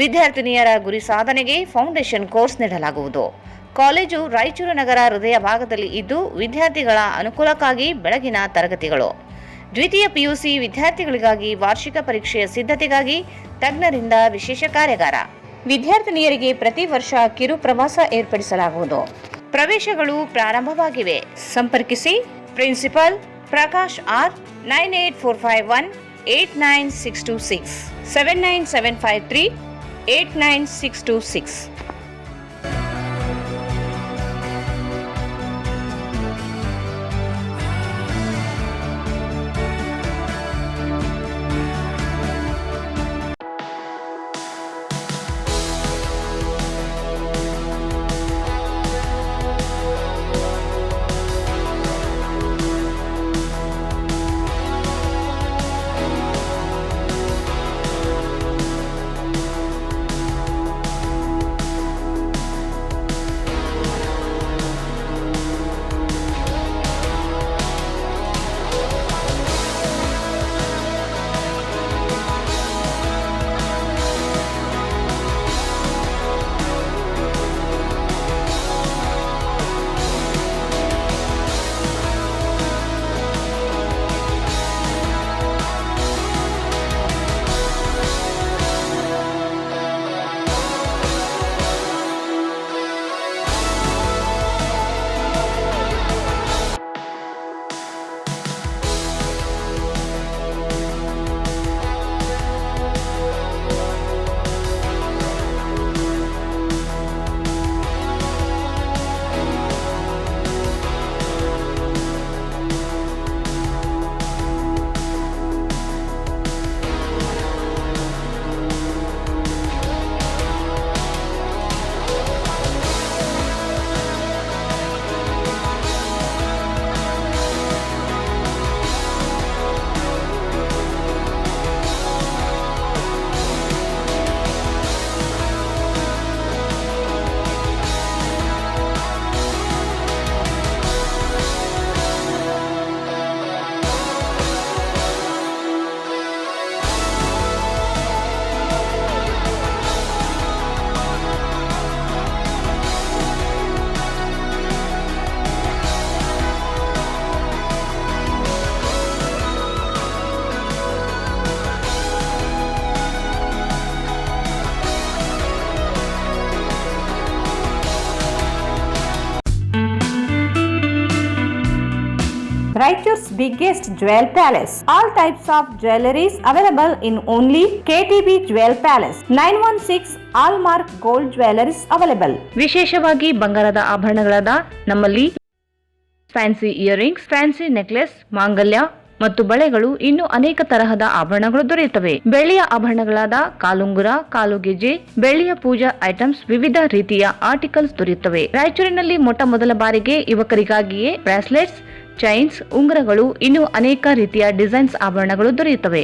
ವಿದ್ಯಾರ್ಥಿನಿಯರ ಗುರಿ ಸಾಧನೆಗೆ ಫೌಂಡೇಶನ್ ಕೋರ್ಸ್ ನೀಡಲಾಗುವುದು. ಕಾಲೇಜು ರಾಯಚೂರು ನಗರ ಹೃದಯ ಭಾಗದಲ್ಲಿ ಇದ್ದು ವಿದ್ಯಾರ್ಥಿಗಳ ಅನುಕೂಲಕ್ಕಾಗಿ ಬೆಳಗಿನ ತರಗತಿಗಳು. ದ್ವಿತೀಯ ಪಿಯುಸಿ ವಿದ್ಯಾರ್ಥಿಗಳಿಗಾಗಿ ವಾರ್ಷಿಕ ಪರೀಕ್ಷೆಯ ಸಿದ್ಧತೆಗಾಗಿ ತಜ್ಞರಿಂದ ವಿಶೇಷ ಕಾರ್ಯಾಗಾರ. ವಿದ್ಯಾರ್ಥಿನಿಯರಿಗೆ ಪ್ರತಿ ವರ್ಷ ಕಿರು ಪ್ರವಾಸ ಏರ್ಪಡಿಸಲಾಗುವುದು. ಪ್ರವೇಶಗಳು ಪ್ರಾರಂಭವಾಗಿವೆ. ಸಂಪರ್ಕಿಸಿ principal Prakash R 9845189626 79753 89626. Raichur's biggest jewel palace. All types of jewelries available in only KTB Jewel Palace. 916 Allmark Gold Jewelries available. ವಿಶೇಷವಾಗಿ ಬಂಗಾರದ ಆಭರಣಗಳಾದ ನಮ್ಮಲ್ಲಿ ಫ್ಯಾನ್ಸಿ ಇಯರಿಂಗ್ಸ್, ಫ್ಯಾನ್ಸಿ ನೆಕ್ಲೆಸ್, ಮಾಂಗಲ್ಯ ಮತ್ತು ಬಳೆಗಳು ಇನ್ನೂ ಅನೇಕ ತರಹದ ಆಭರಣಗಳು ದೊರೆಯುತ್ತವೆ. ಬೆಳ್ಳಿಯ ಆಭರಣಗಳಾದ ಕಾಲುಂಗುರ, ಕಾಲುಗೆಜೆ, ಬೆಳ್ಳಿಯ ಪೂಜಾ ಐಟಮ್ಸ್, ವಿವಿಧ ರೀತಿಯ ಆರ್ಟಿಕಲ್ಸ್ ದೊರೆಯುತ್ತವೆ. ರಾಯಚೂರಿನಲ್ಲಿ ಮೊಟ್ಟ ಮೊದಲ ಬಾರಿಗೆ ಯುವಕರಿಗಾಗಿಯೇ ಬ್ರಾಸ್ಲೆಟ್ಸ್, ಚೈನ್ಸ್, ಉಂಗುರಗಳು, ಇನ್ನೂ ಅನೇಕ ರೀತಿಯ ಡಿಸೈನ್ಸ್ ಆಭರಣಗಳು ದೊರೆಯುತ್ತವೆ.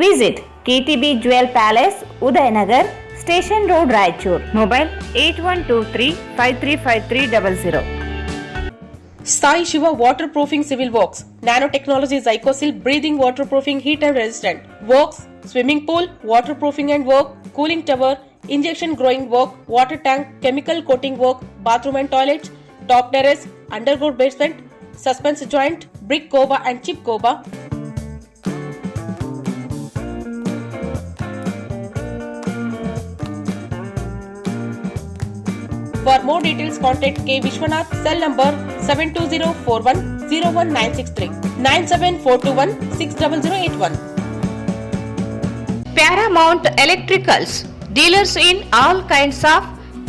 Visit KTB Jewel Palace, Udayanagar, Station Road, Raichur. Mobile 8123-535300. Sai Shiva Waterproofing Civil Works, Nanotechnology Zycosil Breathing Waterproofing Heat and Resistant. Works, Swimming Pool, Waterproofing and Work, Cooling Tower, Injection Growing Work, Water Tank, Chemical Coating Work, Bathroom and Toilets, Top Terrace, Underground Basement, Suspense Joint, Brick Coba and Chip Coba. For more details, contact K. Vishwanath, cell number 72041-01963, 97421-60081. Paramount Electricals, dealers in all kinds of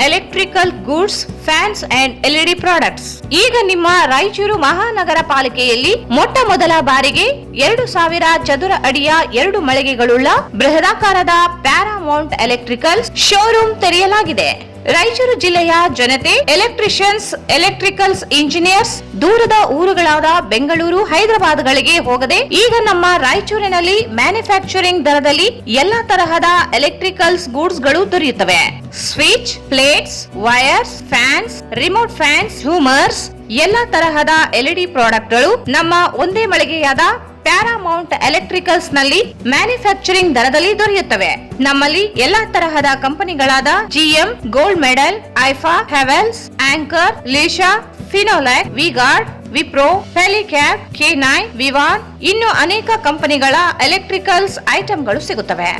electrical goods, fans and LED products. ಈಗ ನಿಮ್ಮ ರಾಯಚೂರು ಮಹಾನಗರ ಪಾಲಿಕೆಯಲ್ಲಿ ಮೊಟ್ಟ ಮೊದಲ ಬಾರಿಗೆ 2000 ಚದುರ ಅಡಿಯ 2 ಮಳಿಗೆಗಳುಳ್ಳ ಬೃಹದಾಕಾರದ Paramount electricals showroom ತೆರೆಯಲಾಗಿದೆ. ರಾಯಚೂರು ಜಿಲ್ಲೆಯ ಜನತೆ, ಎಲೆಕ್ಟ್ರಿಷಿಯನ್ಸ್, ಎಲೆಕ್ಟ್ರಿಕಲ್ಸ್ ಇಂಜಿನಿಯರ್ಸ್ ದೂರದ ಊರುಗಳಾದ ಬೆಂಗಳೂರು, ಹೈದರಾಬಾದ್ಗಳಿಗೆ ಹೋಗದೆ ಈಗ ನಮ್ಮ ರಾಯಚೂರಿನಲ್ಲಿ ಮ್ಯಾನುಫ್ಯಾಕ್ಚರಿಂಗ್ ದರದಲ್ಲಿ ಎಲ್ಲಾ ತರಹದ ಎಲೆಕ್ಟ್ರಿಕಲ್ಸ್ ಗೂಡ್ಸ್ ಗಳು ದೊರೆಯುತ್ತವೆ. Switch, plates, wires, fans, remote fans, ಹ್ಯೂಮರ್ಸ್, ಎಲ್ಲಾ ತರಹದ LED ಪ್ರಾಡಕ್ಟ್ಗಳು ನಮ್ಮ ಒಂದೇ ಮಳಿಗೆಯಾದ ಪ್ಯಾರಾಮೌಂಟ್ ಎಲೆಕ್ಟ್ರಿಕಲ್ಸ್ ನಲ್ಲಿ ಮ್ಯಾನುಫ್ಯಾಕ್ಚರಿಂಗ್ ದರದಲ್ಲಿ ದೊರೆಯುತ್ತವೆ. ನಮ್ಮಲ್ಲಿ ಎಲ್ಲಾ ತರಹದ ಕಂಪನಿಗಳಾದ GM, ಗೋಲ್ಡ್ ಮೆಡಲ್, ಐಫಾ, ಹೆವೆಲ್ಸ್, ಆಂಕರ್, ಲೀಶಾ, ಫಿನೋಲ್ಯಾಕ್, ವಿಗಾರ್ಡ್, ವಿಪ್ರೋ, ಫೆಲಿಕ್ಯಾಪ್, K9, ವಿವಾನ್ ಇನ್ನು ಅನೇಕ ಕಂಪನಿಗಳ ಎಲೆಕ್ಟ್ರಿಕಲ್ಸ್ ಐಟಂಗಳು ಸಿಗುತ್ತವೆ.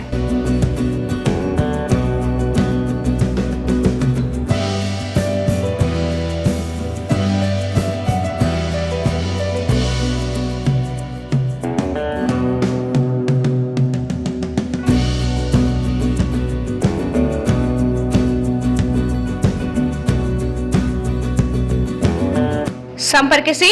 ಸಂಪರ್ಕಿಸಿ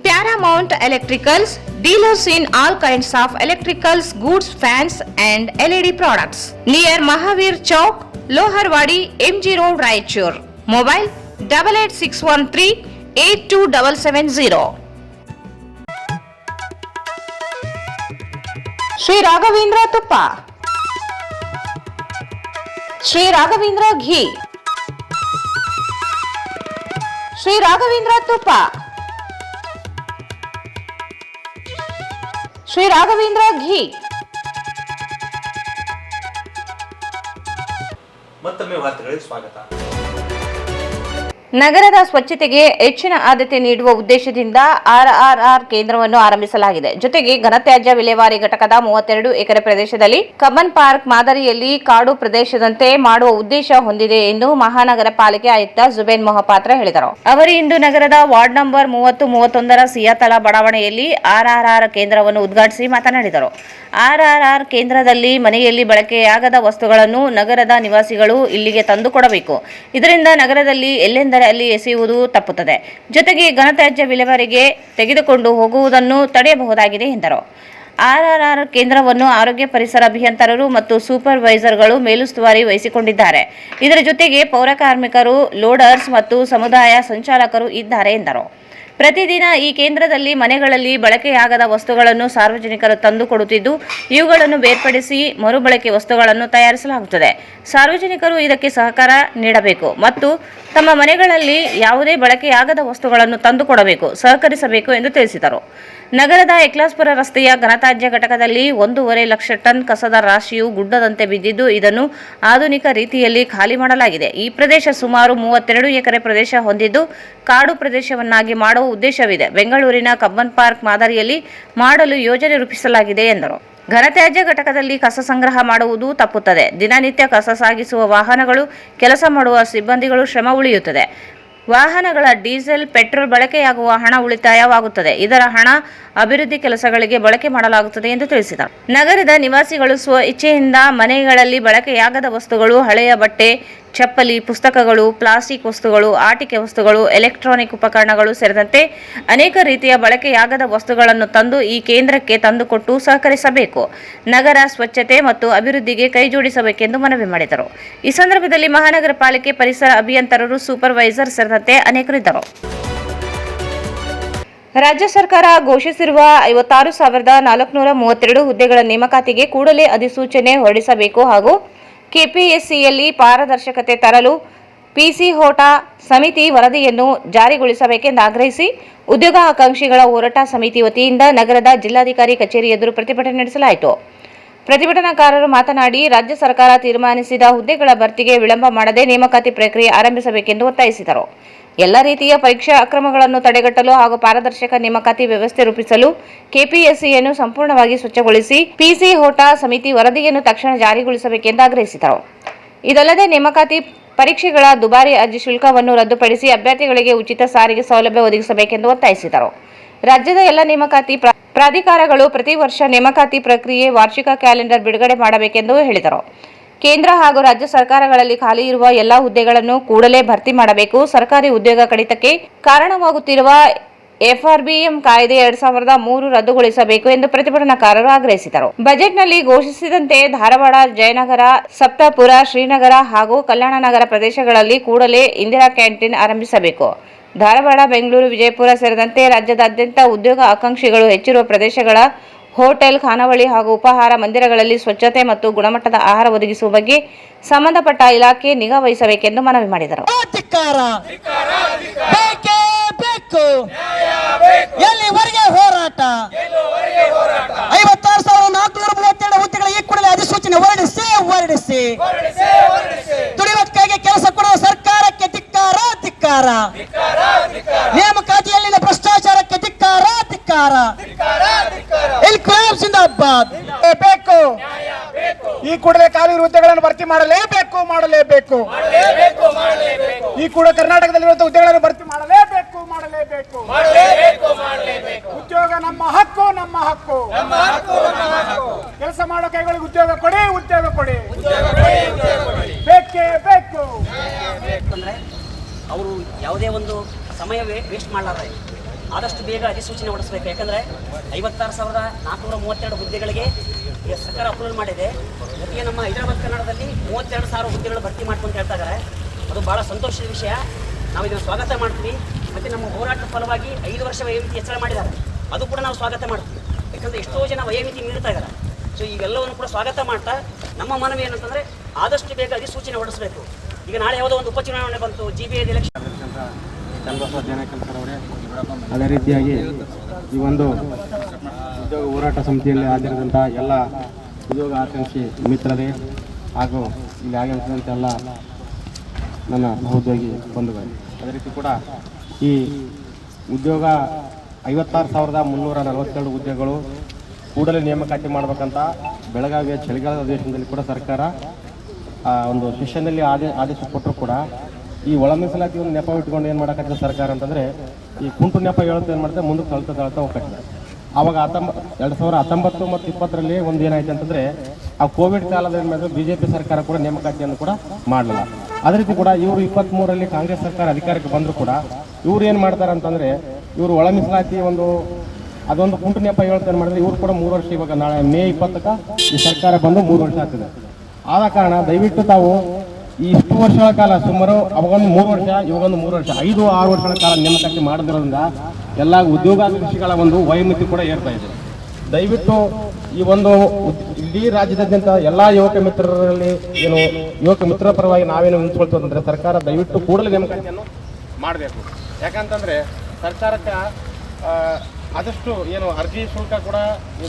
Paramount electricals, dealers in all kinds of electricals goods, fans and LED products, near Mahavir Chowk, Loharwadi, MG road, Raichur. Mobile 8861382770. Shri Raghavendra ತುಪ್ಪ, ಶ್ರೀ ರಾಘವೇಂದ್ರ ಘೀ, ಶ್ರೀ ರಾಘವೇಂದ್ರ ತುಪ್ಪ, ಶ್ರೀ ರಾಘವೇಂದ್ರ ಘೀ. ಮತ್ತೊಮ್ಮೆ ವಾರ್ತೆಗಳಿಗೆ ಸ್ವಾಗತ. ನಗರದ ಸ್ವಚ್ಛತೆಗೆ ಹೆಚ್ಚಿನ ಆದ್ಯತೆ ನೀಡುವ ಉದ್ದೇಶದಿಂದ RRR ಕೇಂದ್ರವನ್ನು ಆರಂಭಿಸಲಾಗಿದೆ. ಜೊತೆಗೆ ಘನತ್ಯಾಜ್ಯ ವಿಲೇವಾರಿ ಘಟಕದ 32 ಎಕರೆ ಪ್ರದೇಶದಲ್ಲಿ ಕಬ್ಬನ್ ಪಾರ್ಕ್ ಮಾದರಿಯಲ್ಲಿ ಕಾಡು ಪ್ರದೇಶದಂತೆ ಮಾಡುವ ಉದ್ದೇಶ ಹೊಂದಿದೆ ಎಂದು ಮಹಾನಗರ ಪಾಲಿಕೆ ಆಯುಕ್ತ ಜುಬೇನ್ ಮೊಹಪಾತ್ರ ಹೇಳಿದರು. ಅವರು ಇಂದು ನಗರದ ವಾರ್ಡ್ ನಂಬರ್ 30, 31ರ ಸಿಯಾತಳ ಬಡಾವಣೆಯಲ್ಲಿ RRR ಕೇಂದ್ರವನ್ನು ಉದ್ಘಾಟಿಸಿ ಮಾತನಾಡಿದರು. RRR ಕೇಂದ್ರದಲ್ಲಿ ಮನೆಯಲ್ಲಿ ಬಳಕೆಯಾಗದ ವಸ್ತುಗಳನ್ನು ನಗರದ ನಿವಾಸಿಗಳು ಇಲ್ಲಿಗೆ ತಂದುಕೊಡಬೇಕು. ಇದರಿಂದ ನಗರದಲ್ಲಿ ಎಲ್ಲೆಂದರೆ ಅಲ್ಲಿ ಎಸೆಯುವುದು ತಪ್ಪುತ್ತದೆ. ಜೊತೆಗೆ ಘನತ್ಯಾಜ್ಯ ವಿಲೇವಾರಿಗೆ ತೆಗೆದುಕೊಂಡು ಹೋಗುವುದನ್ನು ತಡೆಯಬಹುದಾಗಿದೆ ಎಂದರು. RRR ಕೇಂದ್ರವನ್ನು ಆರೋಗ್ಯ ಪರಿಸರ ಅಭಿಯಂತರರು ಮತ್ತು ಸೂಪರ್ವೈಸರ್ಗಳು ಮೇಲುಸ್ತುವಾರಿ ವಹಿಸಿಕೊಂಡಿದ್ದಾರೆ. ಇದರ ಜೊತೆಗೆ ಪೌರ ಕಾರ್ಮಿಕರು, ಲೋಡರ್ಸ್ ಮತ್ತು ಸಮುದಾಯ ಸಂಚಾಲಕರು ಇದ್ದಾರೆ ಎಂದರು. ಪ್ರತಿದಿನ ಈ ಕೇಂದ್ರದಲ್ಲಿ ಮನೆಗಳಲ್ಲಿ ಬಳಕೆಯಾಗದ ವಸ್ತುಗಳನ್ನು ಸಾರ್ವಜನಿಕರು ತಂದುಕೊಡುತ್ತಿದ್ದು ಇವುಗಳನ್ನು ಬೇರ್ಪಡಿಸಿ ಮರುಬಳಕೆ ವಸ್ತುಗಳನ್ನು ತಯಾರಿಸಲಾಗುತ್ತದೆ. ಸಾರ್ವಜನಿಕರು ಇದಕ್ಕೆ ಸಹಕಾರ ನೀಡಬೇಕು ಮತ್ತು ತಮ್ಮ ಮನೆಗಳಲ್ಲಿ ಯಾವುದೇ ಬಳಕೆಯಾಗದ ವಸ್ತುಗಳನ್ನು ತಂದುಕೊಡಬೇಕು, ಸಹಕರಿಸಬೇಕು ಎಂದು ತಿಳಿಸಿದರು. ನಗರದ ಎಕ್ಲಾಸ್ಪುರ ರಸ್ತೆಯ ಘನತ್ಯಾಜ್ಯ ಘಟಕದಲ್ಲಿ 1.5 ಲಕ್ಷ ಟನ್ ಕಸದ ರಾಶಿಯು ಗುಡ್ಡದಂತೆ ಬಿದ್ದಿದ್ದು, ಇದನ್ನು ಆಧುನಿಕ ರೀತಿಯಲ್ಲಿ ಖಾಲಿ ಮಾಡಲಾಗಿದೆ. ಈ ಪ್ರದೇಶ ಸುಮಾರು 32 ಎಕರೆ ಪ್ರದೇಶ ಹೊಂದಿದ್ದು ಕಾಡು ಪ್ರದೇಶವನ್ನಾಗಿ ಮಾಡುವ ಉದ್ದೇಶವಿದೆ. ಬೆಂಗಳೂರಿನ ಕಬ್ಬನ್ ಪಾರ್ಕ್ ಮಾದರಿಯಲ್ಲಿ ಮಾಡಲು ಯೋಜನೆ ರೂಪಿಸಲಾಗಿದೆ ಎಂದರು. ಘನತ್ಯಾಜ್ಯ ಘಟಕದಲ್ಲಿ ಕಸ ಸಂಗ್ರಹ ಮಾಡುವುದು ತಪ್ಪುತ್ತದೆ. ದಿನನಿತ್ಯ ಕಸ ಸಾಗಿಸುವ ವಾಹನಗಳು, ಕೆಲಸ ಮಾಡುವ ಸಿಬ್ಬಂದಿಗಳು ಶ್ರಮ ಉಳಿಯುತ್ತದೆ. ವಾಹನಗಳ ಡೀಸೆಲ್, ಪೆಟ್ರೋಲ್ ಬಳಕೆಯಾಗುವ ಹಣ ಉಳಿತಾಯವಾಗುತ್ತದೆ. ಇದರ ಹಣ ಅಭಿವೃದ್ಧಿ ಕೆಲಸಗಳಿಗೆ ಬಳಕೆ ಮಾಡಲಾಗುತ್ತದೆ ಎಂದು ತಿಳಿಸಿದರು. ನಗರದ ನಿವಾಸಿಗಳು ಸ್ವ ಇಚ್ಛೆಯಿಂದ ಮನೆಗಳಲ್ಲಿ ಬಳಕೆಯಾಗದ ವಸ್ತುಗಳು, ಹಳೆಯ ಬಟ್ಟೆ, ಚಪ್ಪಲಿ, ಪುಸ್ತಕಗಳು, ಪ್ಲಾಸ್ಟಿಕ್ ವಸ್ತುಗಳು, ಆಟಿಕೆ ವಸ್ತುಗಳು, ಎಲೆಕ್ಟ್ರಾನಿಕ್ ಉಪಕರಣಗಳು ಸೇರಿದಂತೆ ಅನೇಕ ರೀತಿಯ ಬಳಕೆಯಾಗದ ವಸ್ತುಗಳನ್ನು ತಂದು ಈ ಕೇಂದ್ರಕ್ಕೆ ತಂದುಕೊಟ್ಟು ಸಹಕರಿಸಬೇಕು. ನಗರ ಸ್ವಚ್ಛತೆ ಮತ್ತು ಅಭಿವೃದ್ಧಿಗೆ ಕೈಜೋಡಿಸಬೇಕೆಂದು ಮನವಿ ಮಾಡಿದರು. ಈ ಸಂದರ್ಭದಲ್ಲಿ ಮಹಾನಗರ ಪಾಲಿಕೆ ಪರಿಸರ ಅಭಿಯಂತರರು, ಸೂಪರ್ವೈಸರ್ ಸೇರಿದಂತೆ ಅನೇಕರಿದ್ದರು. ರಾಜ್ಯ ಸರ್ಕಾರ ಘೋಷಿಸಿರುವ 56,432 ಹುದ್ದೆಗಳ ನೇಮಕಾತಿಗೆ ಕೂಡಲೇ ಅಧಿಸೂಚನೆ ಹೊರಡಿಸಬೇಕು ಹಾಗೂ ಕೆಪಿಎಸ್ಸಿಯಲ್ಲಿ ಪಾರದರ್ಶಕತೆ ತರಲು ಪಿಸಿ ಹೋಟಾ ಸಮಿತಿ ವರದಿಯನ್ನು ಜಾರಿಗೊಳಿಸಬೇಕೆಂದು ಆಗ್ರಹಿಸಿ ಉದ್ಯೋಗಾಕಾಂಕ್ಷಿಗಳ ಹೋರಾಟ ಸಮಿತಿ ವತಿಯಿಂದ ನಗರದ ಜಿಲ್ಲಾಧಿಕಾರಿ ಕಚೇರಿ ಎದುರು ಪ್ರತಿಭಟನೆ ನಡೆಸಲಾಯಿತು. ಪ್ರತಿಭಟನಾಕಾರರು ಮಾತನಾಡಿ, ರಾಜ್ಯ ಸರ್ಕಾರ ತೀರ್ಮಾನಿಸಿದ ಹುದ್ದೆಗಳ ಭರ್ತಿಗೆ ವಿಳಂಬ ಮಾಡದೆ ನೇಮಕಾತಿ ಪ್ರಕ್ರಿಯೆ ಆರಂಭಿಸಬೇಕೆಂದು ಒತ್ತಾಯಿಸಿದರು. ಎಲ್ಲ ರೀತಿಯ ಪರೀಕ್ಷಾ ಅಕ್ರಮಗಳನ್ನು ತಡೆಗಟ್ಟಲು ಹಾಗೂ ಪಾರದರ್ಶಕ ನೇಮಕಾತಿ ವ್ಯವಸ್ಥೆ ರೂಪಿಸಲು ಕೆಪಿಎಸ್ಸಿಯನ್ನು ಸಂಪೂರ್ಣವಾಗಿ ಸ್ವಚ್ಛಗೊಳಿಸಿ ಪಿಸಿ ಹೋಟಾ ಸಮಿತಿ ವರದಿಯನ್ನು ತಕ್ಷಣ ಜಾರಿಗೊಳಿಸಬೇಕೆಂದು ಆಗ್ರಹಿಸಿದರು. ಇದಲ್ಲದೆ ನೇಮಕಾತಿ ಪರೀಕ್ಷೆಗಳ ದುಬಾರಿ ಅರ್ಜಿ ಶುಲ್ಕವನ್ನು ರದ್ದುಪಡಿಸಿ ಅಭ್ಯರ್ಥಿಗಳಿಗೆ ಉಚಿತ ಸಾರಿಗೆ ಸೌಲಭ್ಯ ಒದಗಿಸಬೇಕೆಂದು ಒತ್ತಾಯಿಸಿದರು. ರಾಜ್ಯದ ಎಲ್ಲ ನೇಮಕಾತಿ ಪ್ರಾಧಿಕಾರಗಳು ಪ್ರತಿ ವರ್ಷ ನೇಮಕಾತಿ ಪ್ರಕ್ರಿಯೆ ವಾರ್ಷಿಕ ಕ್ಯಾಲೆಂಡರ್ ಬಿಡುಗಡೆ ಮಾಡಬೇಕೆಂದು ಹೇಳಿದರು. ಕೇಂದ್ರ ಹಾಗೂ ರಾಜ್ಯ ಸರ್ಕಾರಗಳಲ್ಲಿ ಖಾಲಿ ಇರುವ ಎಲ್ಲ ಹುದ್ದೆಗಳನ್ನು ಕೂಡಲೇ ಭರ್ತಿ ಮಾಡಬೇಕು. ಸರ್ಕಾರಿ ಉದ್ಯೋಗ ಕಡಿತಕ್ಕೆ ಕಾರಣವಾಗುತ್ತಿರುವ ಎಫ್ಆರ್ಬಿಎಂ ಕಾಯ್ದೆ 2003 ರದ್ದುಗೊಳಿಸಬೇಕು ಎಂದು ಪ್ರತಿಭಟನಾಕಾರರು ಆಗ್ರಹಿಸಿದರು. ಬಜೆಟ್ನಲ್ಲಿ ಘೋಷಿಸಿದಂತೆ ಧಾರವಾಡ, ಜಯನಗರ, ಸಪ್ತಾಪುರ, ಶ್ರೀನಗರ ಹಾಗೂ ಕಲ್ಯಾಣನಗರ ಪ್ರದೇಶಗಳಲ್ಲಿ ಕೂಡಲೇ ಇಂದಿರಾ ಕ್ಯಾಂಟೀನ್ ಆರಂಭಿಸಬೇಕು. ಧಾರವಾಡ, ಬೆಂಗಳೂರು, ವಿಜಯಪುರ ಸೇರಿದಂತೆ ರಾಜ್ಯದಾದ್ಯಂತ ಉದ್ಯೋಗ ಆಕಾಂಕ್ಷಿಗಳು ಹೆಚ್ಚಿರುವ ಪ್ರದೇಶಗಳ ಹೋಟೆಲ್, ಖಾನಾವಳಿ ಹಾಗೂ ಉಪಹಾರ ಮಂದಿರಗಳಲ್ಲಿ ಸ್ವಚ್ಛತೆ ಮತ್ತು ಗುಣಮಟ್ಟದ ಆಹಾರ ಒದಗಿಸುವ ಬಗ್ಗೆ ಸಂಬಂಧಪಟ್ಟ ಇಲಾಖೆ ನಿಗಾ ವಹಿಸಬೇಕೆಂದು ಮನವಿ ಮಾಡಿದರು. ಎಲ್ಲಿವರೆಗೆ ಹೋರಾಟ? 56,432 ಹುದ್ದೆಗಳ ಈ ಕೂಡಲೇ ಅಧಿಸೂಚನೆ ಹೊರಡಿಸಿ ದುಡಿಯುವಕ್ಕಾಗಿ ಕೆಲಸ ಕೊಡುವ ಸರ್ಕಾರಕ್ಕೆ ಧಿಕ್ಕಾರ. ನೇಮಕಾತಿಯಲ್ಲಿನ ಭ್ರಷ್ಟಾಚಾರಕ್ಕೆ ಧಿಕ್ಕಾರ. ಜಿಂದಾಬಾದ್. ಬೇಕು ಈ ಕೂಡಲೇ ಖಾಲಿ ಹುದ್ದೆಗಳನ್ನು ಭರ್ತಿ ಮಾಡಲೇಬೇಕು. ಈ ಕೂಡ ಕರ್ನಾಟಕದಲ್ಲಿರುವಂತಹ ಹುದ್ದೆಗಳನ್ನು ಭರ್ತಿ ಮಾಡಲೇಬೇಕು. ಉದ್ಯೋಗ ನಮ್ಮ ಹಕ್ಕು. ಕೆಲಸ ಮಾಡೋ ಕೈಗಳಿಗೆ ಉದ್ಯೋಗ ಕೊಡಿ. ಬೇಕೇ ಬೇಕು. ಅವರು ಯಾವುದೇ ಒಂದು ಸಮಯ ವೇಸ್ಟ್ ಮಾಡಲಾರ್ದೆ ಆದಷ್ಟು ಬೇಗ ಅಧಿಸೂಚನೆ ಹೊರಡಿಸಬೇಕು. ಯಾಕಂದರೆ 56,432 ಹುದ್ದೆಗಳಿಗೆ ಸರ್ಕಾರ ಅಪ್ರೂವಲ್ ಮಾಡಿದೆ. ಜೊತೆಗೆ ನಮ್ಮ ಹೈದರಾಬಾದ್ ಕನ್ನಡದಲ್ಲಿ 32,000 ಹುದ್ದೆಗಳು ಭರ್ತಿ ಮಾಡ್ಕೊಂತ ಹೇಳ್ತಾ ಇದ್ದಾರೆ. ಅದು ಭಾಳ ಸಂತೋಷದ ವಿಷಯ. ನಾವು ಇದನ್ನು ಸ್ವಾಗತ ಮಾಡ್ತೀವಿ. ಮತ್ತು ನಮ್ಮ ಹೋರಾಟದ ಫಲವಾಗಿ 5 ವರ್ಷ ವಯೋಮಿತಿ ಹೆಚ್ಚಳ ಮಾಡಿದ್ದಾರೆ. ಅದು ಕೂಡ ನಾವು ಸ್ವಾಗತ ಮಾಡ್ತೀವಿ. ಯಾಕಂದರೆ ಎಷ್ಟೋ ಜನ ವಯೋಮಿತಿ ಮೀರ್ತಾ ಇದ್ದಾರೆ. ಸೊ ಇವೆಲ್ಲವನ್ನು ಕೂಡ ಸ್ವಾಗತ ಮಾಡ್ತಾ ನಮ್ಮ ಮನವಿ ಏನಂತಂದರೆ ಆದಷ್ಟು ಬೇಗ ಅಧಿಸೂಚನೆ ಹೊರಡಿಸಬೇಕು. ಈಗ ನಾಳೆ ಯಾವುದೋ ಒಂದು ಉಪಚುನಾವಣೆ ಬಂತು, GBA ಎಲೆಕ್ಷನ್. ಅದೇ ರೀತಿಯಾಗಿ ಈ ಒಂದು ಉದ್ಯೋಗ ಹೋರಾಟ ಸಮಿತಿಯಲ್ಲಿ ಹಾಜರಿದಂಥ ಎಲ್ಲ ಉದ್ಯೋಗ ಆಕಾಂಕ್ಷಿ ಮಿತ್ರರೇ ಹಾಗೂ ಇಲ್ಲಿ ಆಗಮಿಸಿದಂಥ ಎಲ್ಲ ನನ್ನ ಸಹೋದ್ಯೋಗಿ ಬಂಧುಗಳು, ಅದೇ ರೀತಿ ಕೂಡ ಈ ಉದ್ಯೋಗ 56,342 ಹುದ್ದೆಗಳು ಕೂಡಲೇ ನೇಮಕಾತಿ ಮಾಡಬೇಕಂತ ಬೆಳಗಾವಿಯ ಚಳಿಗಾಲದ ಅಧಿವೇಶನದಲ್ಲಿ ಕೂಡ ಸರ್ಕಾರ ಒಂದು ಸೆಷನ್ನಲ್ಲಿ ಆದೇಶ ಕೊಟ್ಟರು ಕೂಡ ಈ ಒಳ ಮೀಸಲಾತಿ ಒಂದು ನೆಪ ಇಟ್ಕೊಂಡು ಏನು ಮಾಡೋಕ್ಕಾಗ್ತದೆ ಸರ್ಕಾರ ಅಂತಂದರೆ ಈ ಕುಂಟು ನೆಪ ಹೇಳುತ್ತೆ ಏನು ಮಾಡ್ತಾರೆ, ಮುಂದಕ್ಕೆ ತಳ್ತಾ ಹೋಗ್ತದೆ. ಆವಾಗ 2019 ಮತ್ತು 2020ರಲ್ಲಿ ಒಂದು ಏನಾಯ್ತು ಅಂತಂದರೆ ಆ ಕೋವಿಡ್ ಕಾಲದ ಮೇಲೆ BJP ಸರ್ಕಾರ ಕೂಡ ನೇಮಕಾತಿಯನ್ನು ಕೂಡ ಮಾಡಲಿಲ್ಲ. ಅದೇ ರೀತಿ ಕೂಡ ಇವರು 23ರಲ್ಲಿ ಕಾಂಗ್ರೆಸ್ ಸರ್ಕಾರ ಅಧಿಕಾರಕ್ಕೆ ಬಂದರೂ ಕೂಡ ಇವ್ರು ಏನು ಮಾಡ್ತಾರೆ ಅಂತಂದರೆ ಇವರು ಒಳ ಮೀಸಲಾತಿ ಅದೊಂದು ಕುಂಟು ನೆಪ ಹೇಳ್ತಾ ಏನು ಮಾಡಿದ್ರೆ ಇವರು ಕೂಡ 3 ವರ್ಷ, ಇವಾಗ ನಾಳೆ ಮೇ 20ಕ್ಕೆ ಈ ಸರ್ಕಾರ ಬಂದು 3 ವರ್ಷ ಆಗ್ತದೆ. ಆದ ಕಾರಣ ದಯವಿಟ್ಟು ತಾವು ಈ ಇಷ್ಟು ವರ್ಷಗಳ ಕಾಲ ಸುಮಾರು ಅವಾಗೊಂದು 3 ವರ್ಷ ಇವಾಗೊಂದು 3 ವರ್ಷ 5-6 ವರ್ಷಗಳ ಕಾಲ ನೇಮಕಾತಿ ಮಾಡದಿರೋದ್ರಿಂದ ಎಲ್ಲ ಉದ್ಯೋಗಾಕಾಂಕ್ಷಿಗಳ ಒಂದು ವಯೋಮಿತಿ ಕೂಡ ಏರ್ತಾ ಇದೆ. ದಯವಿಟ್ಟು ಈ ಒಂದು ಇಡೀ ರಾಜ್ಯದಾದ್ಯಂತ ಎಲ್ಲ ಯುವಕ ಮಿತ್ರರಲ್ಲಿ ಏನು ಯುವಕ ಮಿತ್ರರ ಪರವಾಗಿ ನಾವೇನು ನಿಂತ್ಕೊಳ್ತದಂದ್ರೆ ಸರ್ಕಾರ ದಯವಿಟ್ಟು ಕೂಡಲೇ ನೇಮಕಾತಿಯನ್ನು ಮಾಡಬೇಕು. ಯಾಕಂತಂದ್ರೆ ಸರ್ಕಾರಕ್ಕೆ ಆದಷ್ಟು ಏನು ಅರ್ಜಿ ಶುಲ್ಕ ಕೂಡ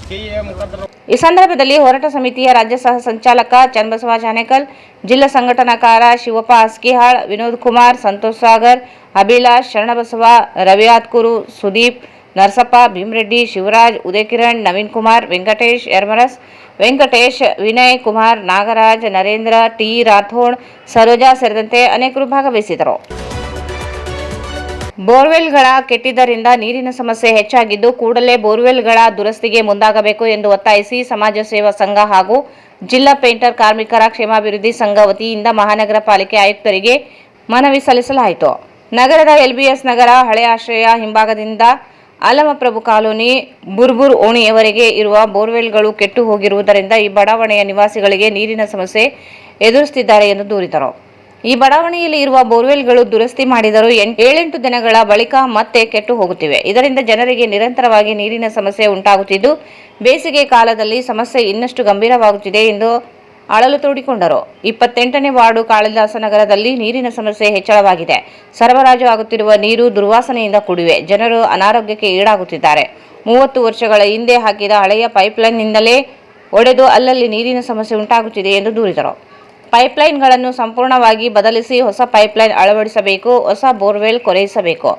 KEA ಮುಖಾಂತರ. ಈ ಸಂದರ್ಭದಲ್ಲಿ ಹೋರಾಟ ಸಮಿತಿಯ ರಾಜ್ಯ ಸಹ ಸಂಚಾಲಕ ಚನ್ನಬಸವ ಜಾನೇಕಲ್, ಜಿಲ್ಲಾ ಸಂಘಟನಾಕಾರ ಶಿವಪ್ಪ ಅಸ್ಕಿಹಾಳ್, ವಿನೋದ್ ಕುಮಾರ್, ಸಂತೋಷ್ ಸಾಗರ್, ಅಭಿಲಾಷ್, ಶರಣಬಸವ, ರವಿಯಾತ್ಕೂರು, ಸುದೀಪ್, ನರಸಪ್ಪ, ಭೀಮರೆಡ್ಡಿ, ಶಿವರಾಜ್, ಉದಯಕಿರಣ್, ನವೀನ್ ಕುಮಾರ್, ವೆಂಕಟೇಶ್ ಯರ್ಮರಸ್, ವೆಂಕಟೇಶ್, ವಿನಯ್ ಕುಮಾರ್, ನಾಗರಾಜ್, ನರೇಂದ್ರ, ಟಿ ರಾಥೋಡ್, ಸರೋಜಾ ಸೇರಿದಂತೆ ಅನೇಕರು ಭಾಗವಹಿಸಿದರು. ಬೋರ್ವೆಲ್ಗಳ ಕೆಟ್ಟಿದ್ದರಿಂದ ನೀರಿನ ಸಮಸ್ಯೆ ಹೆಚ್ಚಾಗಿದ್ದು ಕೂಡಲೇ ಬೋರ್ವೆಲ್ಗಳ ದುರಸ್ತಿಗೆ ಮುಂದಾಗಬೇಕು ಎಂದು ಒತ್ತಾಯಿಸಿ ಸಮಾಜ ಸೇವಾ ಸಂಘ ಹಾಗೂ ಜಿಲ್ಲಾ ಪೇಂಟರ್ ಕಾರ್ಮಿಕರ ಕ್ಷೇಮಾಭಿವೃದ್ಧಿ ಸಂಘ ವತಿಯಿಂದ ಮಹಾನಗರ ಪಾಲಿಕೆ ಆಯುಕ್ತರಿಗೆ ಮನವಿ ಸಲ್ಲಿಸಲಾಯಿತು. ನಗರದ LBS ನಗರ ಹಳೆ ಆಶ್ರಯ ಹಿಂಭಾಗದಿಂದ ಅಲಮಪ್ರಭು ಕಾಲೋನಿ ಬುರ್ಬುರ್ ಓಣಿಯವರೆಗೆ ಇರುವ ಬೋರ್ವೆಲ್ಗಳು ಕೆಟ್ಟು ಹೋಗಿರುವುದರಿಂದ ಈ ಬಡಾವಣೆಯ ನಿವಾಸಿಗಳಿಗೆ ನೀರಿನ ಸಮಸ್ಯೆ ಎದುರಿಸುತ್ತಿದ್ದಾರೆ ಎಂದು ದೂರಿದರು. ಈ ಬಡಾವಣೆಯಲ್ಲಿ ಇರುವ ಬೋರ್ವೆಲ್ಗಳು ದುರಸ್ತಿ ಮಾಡಿದರೂ 7-8 ದಿನಗಳ ಬಳಿಕ ಮತ್ತೆ ಕೆಟ್ಟು ಹೋಗುತ್ತಿವೆ. ಇದರಿಂದ ಜನರಿಗೆ ನಿರಂತರವಾಗಿ ನೀರಿನ ಸಮಸ್ಯೆ ಉಂಟಾಗುತ್ತಿದ್ದು ಬೇಸಿಗೆ ಕಾಲದಲ್ಲಿ ಸಮಸ್ಯೆ ಇನ್ನಷ್ಟು ಗಂಭೀರವಾಗುತ್ತಿದೆ ಎಂದು ಅಳಲು ತೋಡಿಕೊಂಡರು. 28ನೇ ವಾರ್ಡು ಕಾಳಿದಾಸನಗರದಲ್ಲಿ ನೀರಿನ ಸಮಸ್ಯೆ ಹೆಚ್ಚಳವಾಗಿದೆ. ಸರಬರಾಜು ಆಗುತ್ತಿರುವ ನೀರು ದುರ್ವಾಸನೆಯಿಂದ ಕೂಡಿವೆ. ಜನರು ಅನಾರೋಗ್ಯಕ್ಕೆ ಈಡಾಗುತ್ತಿದ್ದಾರೆ. 30 ವರ್ಷಗಳ ಹಿಂದೆ ಹಾಕಿದ ಹಳೆಯ ಪೈಪ್ಲೈನ್ನಿಂದಲೇ ಒಡೆದು ಅಲ್ಲಲ್ಲಿ ನೀರಿನ ಸಮಸ್ಯೆ ಉಂಟಾಗುತ್ತಿದೆ ಎಂದು ದೂರಿದರು. ಪೈಪ್ಲೈನ್ಗಳನ್ನು ಸಂಪೂರ್ಣವಾಗಿ ಬದಲಿಸಿ ಹೊಸ ಪೈಪ್ಲೈನ್ ಅಳವಡಿಸಬೇಕು. ಹೊಸ ಬೋರ್ವೆಲ್ ಕೊರೆಯಿಸಬೇಕು.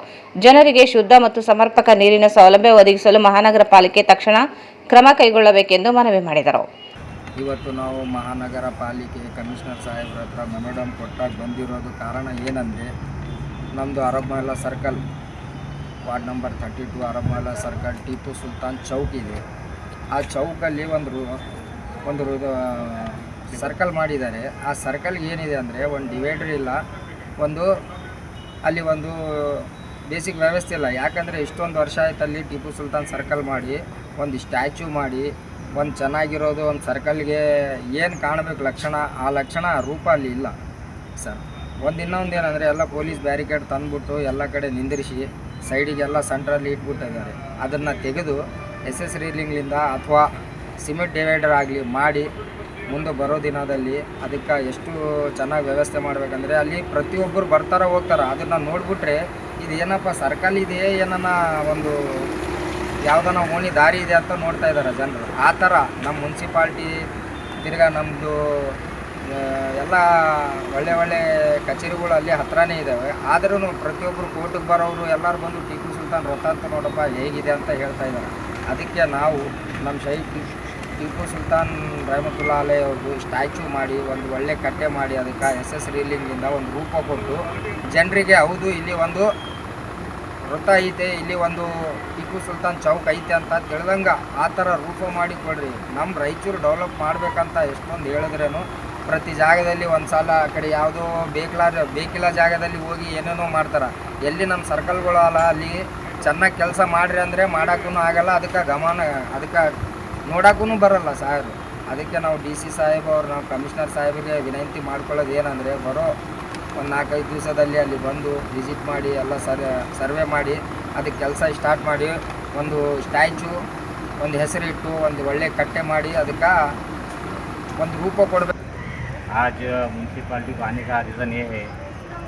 ಜನರಿಗೆ ಶುದ್ಧ ಮತ್ತು ಸಮರ್ಪಕ ನೀರಿನ ಸೌಲಭ್ಯ ಒದಗಿಸಲು ಮಹಾನಗರ ಪಾಲಿಕೆ ತಕ್ಷಣ ಕ್ರಮ ಕೈಗೊಳ್ಳಬೇಕೆಂದು ಮನವಿ ಮಾಡಿದರು. ಇವತ್ತು ನಾವು ಮಹಾನಗರ ಪಾಲಿಕೆ ಕಮಿಷನರ್ ಸಾಹೇಬ್ರ ಹತ್ರ ಮೆಮೊರಂ ಕೊಟ್ಟಾಗ ಬಂದಿರೋದು ಕಾರಣ ಏನಂದರೆ, ನಮ್ಮದು Arabmahal circle ward number 32 Arabmahal circle Tippu Sultan Chowk ಇದೆ. ಆ ಚೌಕಲ್ಲಿ ಒಂದು ಸರ್ಕಲ್ ಮಾಡಿದ್ದಾರೆ. ಆ ಸರ್ಕಲ್ಗೆ ಏನಿದೆ ಅಂದರೆ ಒಂದು ಡಿವೈಡರ್ ಇಲ್ಲ, ಅಲ್ಲಿ ಒಂದು ಬೇಸಿಕ್ ವ್ಯವಸ್ಥೆ ಇಲ್ಲ. ಯಾಕಂದರೆ ಇಷ್ಟೊಂದು ವರ್ಷ ಆಯ್ತು ಅಲ್ಲಿ ಟಿಪ್ಪು ಸುಲ್ತಾನ್ ಸರ್ಕಲ್ ಮಾಡಿ ಒಂದು ಸ್ಟ್ಯಾಚ್ಯೂ ಮಾಡಿ ಒಂದು ಚೆನ್ನಾಗಿರೋದು ಒಂದು ಸರ್ಕಲ್ಗೆ ಏನು ಕಾಣಬೇಕು ಲಕ್ಷಣ, ಆ ಲಕ್ಷಣ ರೂಪ ಅಲ್ಲಿ ಇಲ್ಲ ಸರ್. ಇನ್ನೊಂದು ಏನಂದರೆ ಎಲ್ಲ ಪೊಲೀಸ್ ಬ್ಯಾರಿಕೇಡ್ ತಂದುಬಿಟ್ಟು ಎಲ್ಲ ಕಡೆ ನಿಂದಿರಿಸಿ ಸೈಡಿಗೆಲ್ಲ ಸೆಂಟ್ರಲ್ಲಿ ಇಟ್ಬಿಟ್ಟಿದ್ದಾರೆ. ಅದನ್ನು ತೆಗೆದು SS ರೀಲಿಂಗ್ಲಿಂದ ಅಥವಾ ಸಿಮೆಂಟ್ ಡಿವೈಡರ್ ಆಗಲಿ ಮಾಡಿ ಮುಂದೆ ಬರೋ ದಿನದಲ್ಲಿ ಅದಕ್ಕೆ ಎಷ್ಟು ಚೆನ್ನಾಗಿ ವ್ಯವಸ್ಥೆ ಮಾಡಬೇಕಂದ್ರೆ ಅಲ್ಲಿ ಪ್ರತಿಯೊಬ್ಬರು ಬರ್ತಾರೆ ಹೋಗ್ತಾರೆ, ಅದನ್ನು ನೋಡಿಬಿಟ್ರೆ ಇದು ಏನಪ್ಪ ಸರ್ಕಲ್ ಇದೆಯೇ ಏನನ್ನ ಒಂದು ಯಾವುದನ್ನ ಓಣಿ ದಾರಿ ಇದೆ ಅಂತ ನೋಡ್ತಾ ಇದ್ದಾರೆ ಜನರು. ಆ ಥರ ನಮ್ಮ ಮುನ್ಸಿಪಾಲ್ಟಿ ತಿರ್ಗಾ ನಮ್ಮದು ಎಲ್ಲ ಒಳ್ಳೆ ಕಚೇರಿಗಳು ಅಲ್ಲಿ ಹತ್ರನೇ ಇದ್ದಾವೆ. ಆದ್ರೂ ಪ್ರತಿಯೊಬ್ಬರು ಕೋರ್ಟಿಗೆ ಬರೋರು ಎಲ್ಲರೂ ಬಂದು ಟಿಪ್ಪು ಸುಲ್ತಾನ್ ರಥ ಅಂತ ನೋಡಪ್ಪ ಹೇಗಿದೆ ಅಂತ ಹೇಳ್ತಾ ಇದ್ದಾರೆ. ಅದಕ್ಕೆ ನಾವು ನಮ್ಮ ಟಿಪ್ಪು ಸುಲ್ತಾನ್ ರಹಮತುಲ್ಲಾ ಅಲೈ ಅವ್ರದ್ದು ಸ್ಟ್ಯಾಚ್ಯೂ ಮಾಡಿ ಒಂದು ಒಳ್ಳೆ ಕಟ್ಟೆ ಮಾಡಿ ಅದಕ್ಕೆ SS ರೀಲಿಂಗಿಂದ ಒಂದು ರೂಪ ಕೊಟ್ಟು ಜನರಿಗೆ ಹೌದು ಇಲ್ಲಿ ಒಂದು ವೃತ್ತ ಐತೆ, ಇಲ್ಲಿ ಒಂದು ಟಿಪ್ಪು ಸುಲ್ತಾನ್ ಚೌಕ್ ಐತೆ ಅಂತ ತಿಳಿದಂಗೆ ಆ ಥರ ರೂಪ ಮಾಡಿ ಕೊಡ್ರಿ. ನಮ್ಮ ರಾಯಚೂರು ಡೆವಲಪ್ ಮಾಡಬೇಕಂತ ಎಷ್ಟೊಂದು ಹೇಳಿದ್ರೇನು ಪ್ರತಿ ಜಾಗದಲ್ಲಿ ಒಂದು ಸಲ ಆ ಕಡೆ ಯಾವುದೋ ಬೇಕಿಲ್ಲ ಜಾಗದಲ್ಲಿ ಹೋಗಿ ಏನೇನೋ ಮಾಡ್ತಾರೆ. ಎಲ್ಲಿ ನಮ್ಮ ಸರ್ಕಲ್ಗಳು ಅಲ್ಲ ಅಲ್ಲಿ ಚೆನ್ನಾಗಿ ಕೆಲಸ ಮಾಡಿರಿ ಅಂದರೆ ಮಾಡೋಕ್ಕೂ ಆಗಲ್ಲ, ಅದಕ್ಕೆ ನೋಡೋಕ್ಕೂ ಬರೋಲ್ಲ ಸಾಹೇಬರು. ಅದಕ್ಕೆ ನಾವು DC ಸಾಹೇಬ್ ನಾವು ಕಮಿಷನರ್ ಸಾಹೇಬರಿಗೆ ವಿನಂತಿ ಮಾಡ್ಕೊಳ್ಳೋದು ಏನಂದರೆ ಬರೋ ಒಂದು 4-5 ದಿವಸದಲ್ಲಿ ಅಲ್ಲಿ ಬಂದು ವಿಸಿಟ್ ಮಾಡಿ ಎಲ್ಲ ಸರ್ವೆ ಮಾಡಿ ಅದಕ್ಕೆ ಕೆಲಸ ಸ್ಟಾರ್ಟ್ ಮಾಡಿ ಒಂದು ಸ್ಟ್ಯಾಚ್ಯೂ ಒಂದು ಹೆಸರಿಟ್ಟು ಒಂದು ಒಳ್ಳೆ ಕಟ್ಟೆ ಮಾಡಿ ಅದಕ್ಕೆ ಒಂದು ರೂಪ ಕೊಡಬೇಕು. आज म्यूनसिपाल्टी को आने का रीज़न ये है,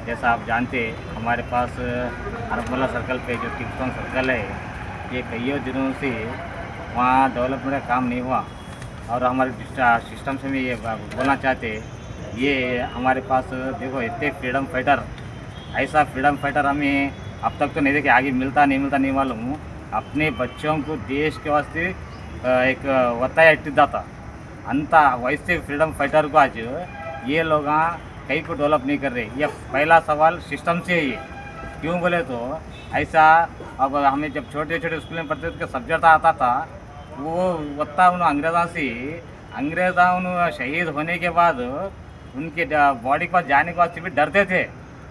जैसा आप जानते हमारे पास अरबमहला सर्कल पे जो टिप्पन सर्कल है ये कई दिनों से वहाँ डेवलपमेंट का काम नहीं हुआ और हमारे सिस्टम से में ये बोलना चाहते ये हमारे पास देखो इतने फ्रीडम फाइटर, ऐसा फ्रीडम फाइटर हमें अब तक तो नहीं देखे, आगे मिलता नहीं मालूम. अपने बच्चों को देश के वास्ते एक ಒತ್ತಾಯ ಇಟ್ಟಿದ್ದಾತ अंत वैसे फ्रीडम फाइटर को आज ये लोग कहीं को डेवलप नहीं कर रहे. ये पहला सवाल सिस्टम से ही है. क्यों बोले तो ऐसा अब हमें जब छोटे स्कूल में पढ़ते थे सब्जेक्ट आता था वो वत्ता अंग्रेज़ों शहीद होने के बाद उनके बॉडी के पास जाने के वास्ते भी डरते थे.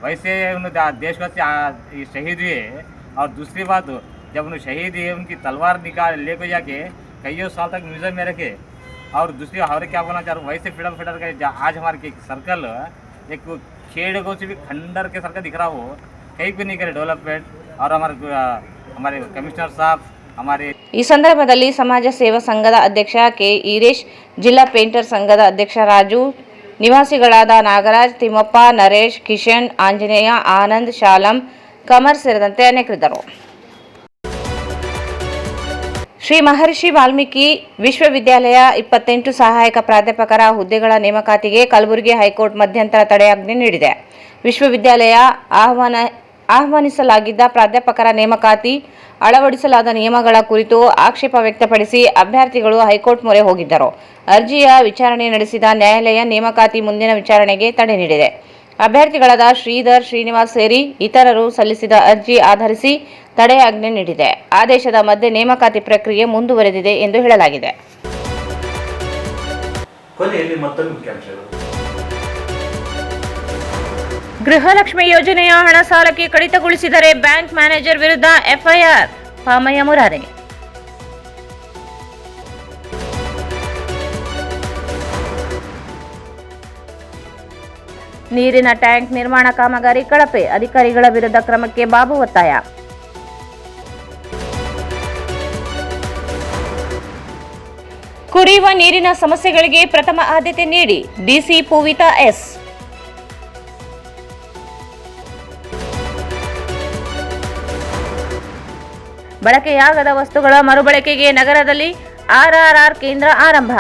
वैसे उन्होंने देश वास्ते शहीद हुए. और दूसरी बात जब उन्हें शहीद हुए उनकी तलवार लेके जाके कई साल तक म्यूजियम में रखे. और दूसरी और क्या बोलना चाह रहा हूँ, वैसे फ्रीडम फाइटर का आज हमारे सर्कल एक शेड को भी खंडर के सर का दिख रहा हो, कहीं भी नहीं करे डेवलपमेंट। और हमारे कमिश्नर साहब हमारे ಈ ಸಂದರ್ಭದಲ್ಲಿ ಸಮಾಜ ಸೇವಾ ಸಂಘದ ಅಧ್ಯಕ್ಷ ಕೆ ಈರೇಶ್, ಜಿಲ್ಲಾ ಪೇಂಟರ್ ಸಂಘದ ಅಧ್ಯಕ್ಷ ರಾಜು, ನಿವಾಸಿಗಳಾದ ನಾಗರಾಜ್, ತಿಮ್ಮಪ್ಪ, ನರೇಶ್, ಕಿಶನ್, ಆಂಜನೇಯ, ಆನಂದ್, ಶಾಲಂ, ಕಮರ್ ಸೇರಿದಂತೆ ಅನೇಕರಿದ್ದರು. ಶ್ರೀ ಮಹರ್ಷಿ ವಾಲ್ಮೀಕಿ ವಿಶ್ವವಿದ್ಯಾಲಯ 28 ಸಹಾಯಕ ಪ್ರಾಧ್ಯಾಪಕರ ಹುದ್ದೆಗಳ ನೇಮಕಾತಿಗೆ ಕಲಬುರಗಿ ಹೈಕೋರ್ಟ್ ಮಧ್ಯಂತರ ತಡೆಯಾಜ್ಞೆ ನೀಡಿದೆ. ವಿಶ್ವವಿದ್ಯಾಲಯ ಆಹ್ವಾನಿಸಲಾಗಿದ್ದ ಪ್ರಾಧ್ಯಾಪಕರ ನೇಮಕಾತಿ ಅಳವಡಿಸಲಾದ ನಿಯಮಗಳ ಕುರಿತು ಆಕ್ಷೇಪ ವ್ಯಕ್ತಪಡಿಸಿ ಅಭ್ಯರ್ಥಿಗಳು ಹೈಕೋರ್ಟ್ ಮೊರೆ ಹೋಗಿದ್ದರು. ಅರ್ಜಿಯ ವಿಚಾರಣೆ ನಡೆಸಿದ ನ್ಯಾಯಾಲಯ ನೇಮಕಾತಿ ಮುಂದಿನ ವಿಚಾರಣೆಗೆ ತಡೆ ನೀಡಿದೆ. ಅಭ್ಯರ್ಥಿಗಳಾದ ಶ್ರೀಧರ್, ಶ್ರೀನಿವಾಸ್ ಸೇರಿ ಇತರರು ಸಲ್ಲಿಸಿದ ಅರ್ಜಿ ಆಧರಿಸಿ ತಡೆಯಾಜ್ಞೆ ನೀಡಿದೆ. ಆದೇಶದ ಮಧ್ಯೆ ನೇಮಕಾತಿ ಪ್ರಕ್ರಿಯೆ ಮುಂದುವರೆದಿದೆ ಎಂದು ಹೇಳಲಾಗಿದೆ. ಕೊನೆಯಲ್ಲಿ ಮತ್ತೊಂದು ಮುಖ್ಯಾಂಶಗಳು. ಗೃಹಲಕ್ಷ್ಮಿ ಯೋಜನೆಯ ಹಣ ಸಾಲಕ್ಕೆ ಕಡಿತಗೊಳಿಸಿದರೆ ಬ್ಯಾಂಕ್ ಮ್ಯಾನೇಜರ್ ವಿರುದ್ಧ ಎಫ್ಐಆರ್, ಪಾಮಯ್ಯ ಮುರಾರಿ. ನೀರಿನ ಟ್ಯಾಂಕ್ ನಿರ್ಮಾಣ ಕಾಮಗಾರಿ ಕಳಪೆ, ಅಧಿಕಾರಿಗಳ ವಿರುದ್ಧ ಕ್ರಮಕ್ಕೆ ಬಾಬು ಒತ್ತಾಯ. ಕುಡಿಯುವ ನೀರಿನ ಸಮಸ್ಯೆಗಳಿಗೆ ಪ್ರಥಮ ಆದ್ಯತೆ ನೀಡಿ, ಡಿಸಿ ಪೂವಿತಾ ಎಸ್. ಬಳಕೆಯಾಗದ ವಸ್ತುಗಳ ಮರುಬಳಕೆಗೆ ನಗರದಲ್ಲಿ ಆರ್ಆರ್ಆರ್ ಕೇಂದ್ರ ಆರಂಭ.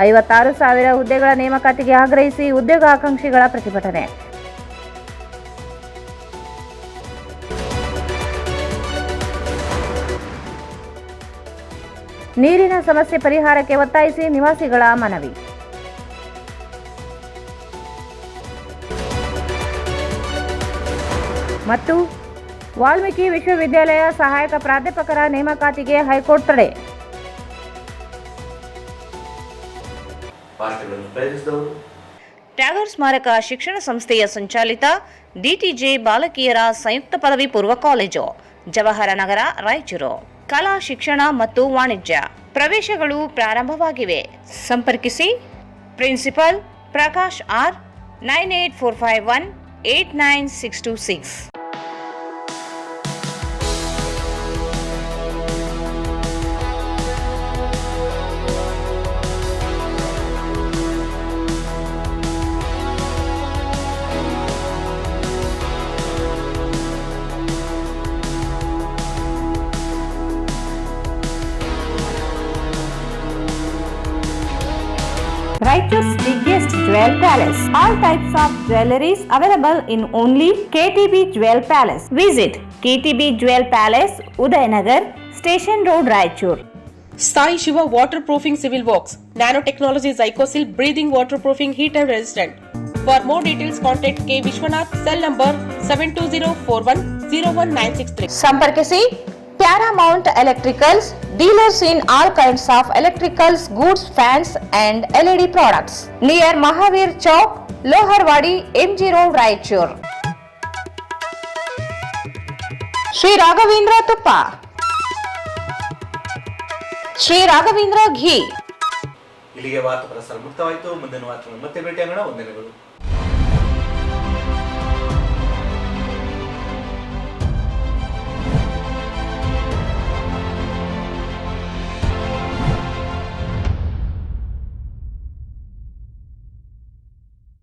$56,000 ಹುದ್ದೆಗಳ ನೇಮಕಾತಿಗೆ ಆಗ್ರಹಿಸಿ ಉದ್ಯೋಗಾಕಾಂಕ್ಷಿಗಳ ಪ್ರತಿಭಟನೆ. ನೀರಿನ ಸಮಸ್ಯೆ ಪರಿಹಾರಕ್ಕೆ ಒತ್ತಾಯಿಸಿ ನಿವಾಸಿಗಳ ಮನವಿ. ಮತ್ತು ವಾಲ್ಮೀಕಿ ವಿಶ್ವವಿದ್ಯಾಲಯ ಸಹಾಯಕ ಪ್ರಾಧ್ಯಾಪಕರ ನೇಮಕಾತಿಗೆ ಹೈಕೋರ್ಟ್ ತಡೆ. ಟ್ಯಾಗೋರ್ ಸ್ಮಾರಕ ಶಿಕ್ಷಣ ಸಂಸ್ಥೆಯ ಸಂಚಾಲಿತ ಡಿಟಿಜೆ ಬಾಲಕಿಯರ ಸಂಯುಕ್ತ ಪದವಿ ಪೂರ್ವ ಕಾಲೇಜು, ಜವಾಹರ ನಗರ, ರಾಯಚೂರು. ಕಲಾ ಶಿಕ್ಷಣ ಮತ್ತು ವಾಣಿಜ್ಯ ಪ್ರವೇಶಗಳು ಪ್ರಾರಂಭವಾಗಿವೆ. ಸಂಪರ್ಕಿಸಿ principal Prakash R 9845189626. Raichur's biggest jewel palace. All types of jewelries available in only KTB Jewel Palace. Visit KTB Jewel Palace, Udayanagar, Station Road, Raichur. Sai Shiva Waterproofing Civil Works, Nanotechnology Zycosil Breathing Waterproofing Heat and Resistant. For more details, contact K. Vishwanath, cell number 72041019663. ಸಂಪರ್ಕಿಸಿ Paramount Electricals, dealers in all kinds of electricals, goods, fans and LED products. Near Mahavir Chowk, Loharwadi, MG Road, Raichur. Shri Raghavendra ತುಪ್ಪ, ಶ್ರೀ ರಾಘವೇಂದ್ರ ಘೀ. ಇಲ್ಲಿಗೆ ವಾರ್ತಾ ಪ್ರಸಾರ ಮುಕ್ತವಾಯಿತು. ಮುಂದಿನ ವಾರ್ತೆಗಳು ಮತ್ತೆ ಭೇಟಿಯಾಗೋಣ. ವಂದನೆಗಳು.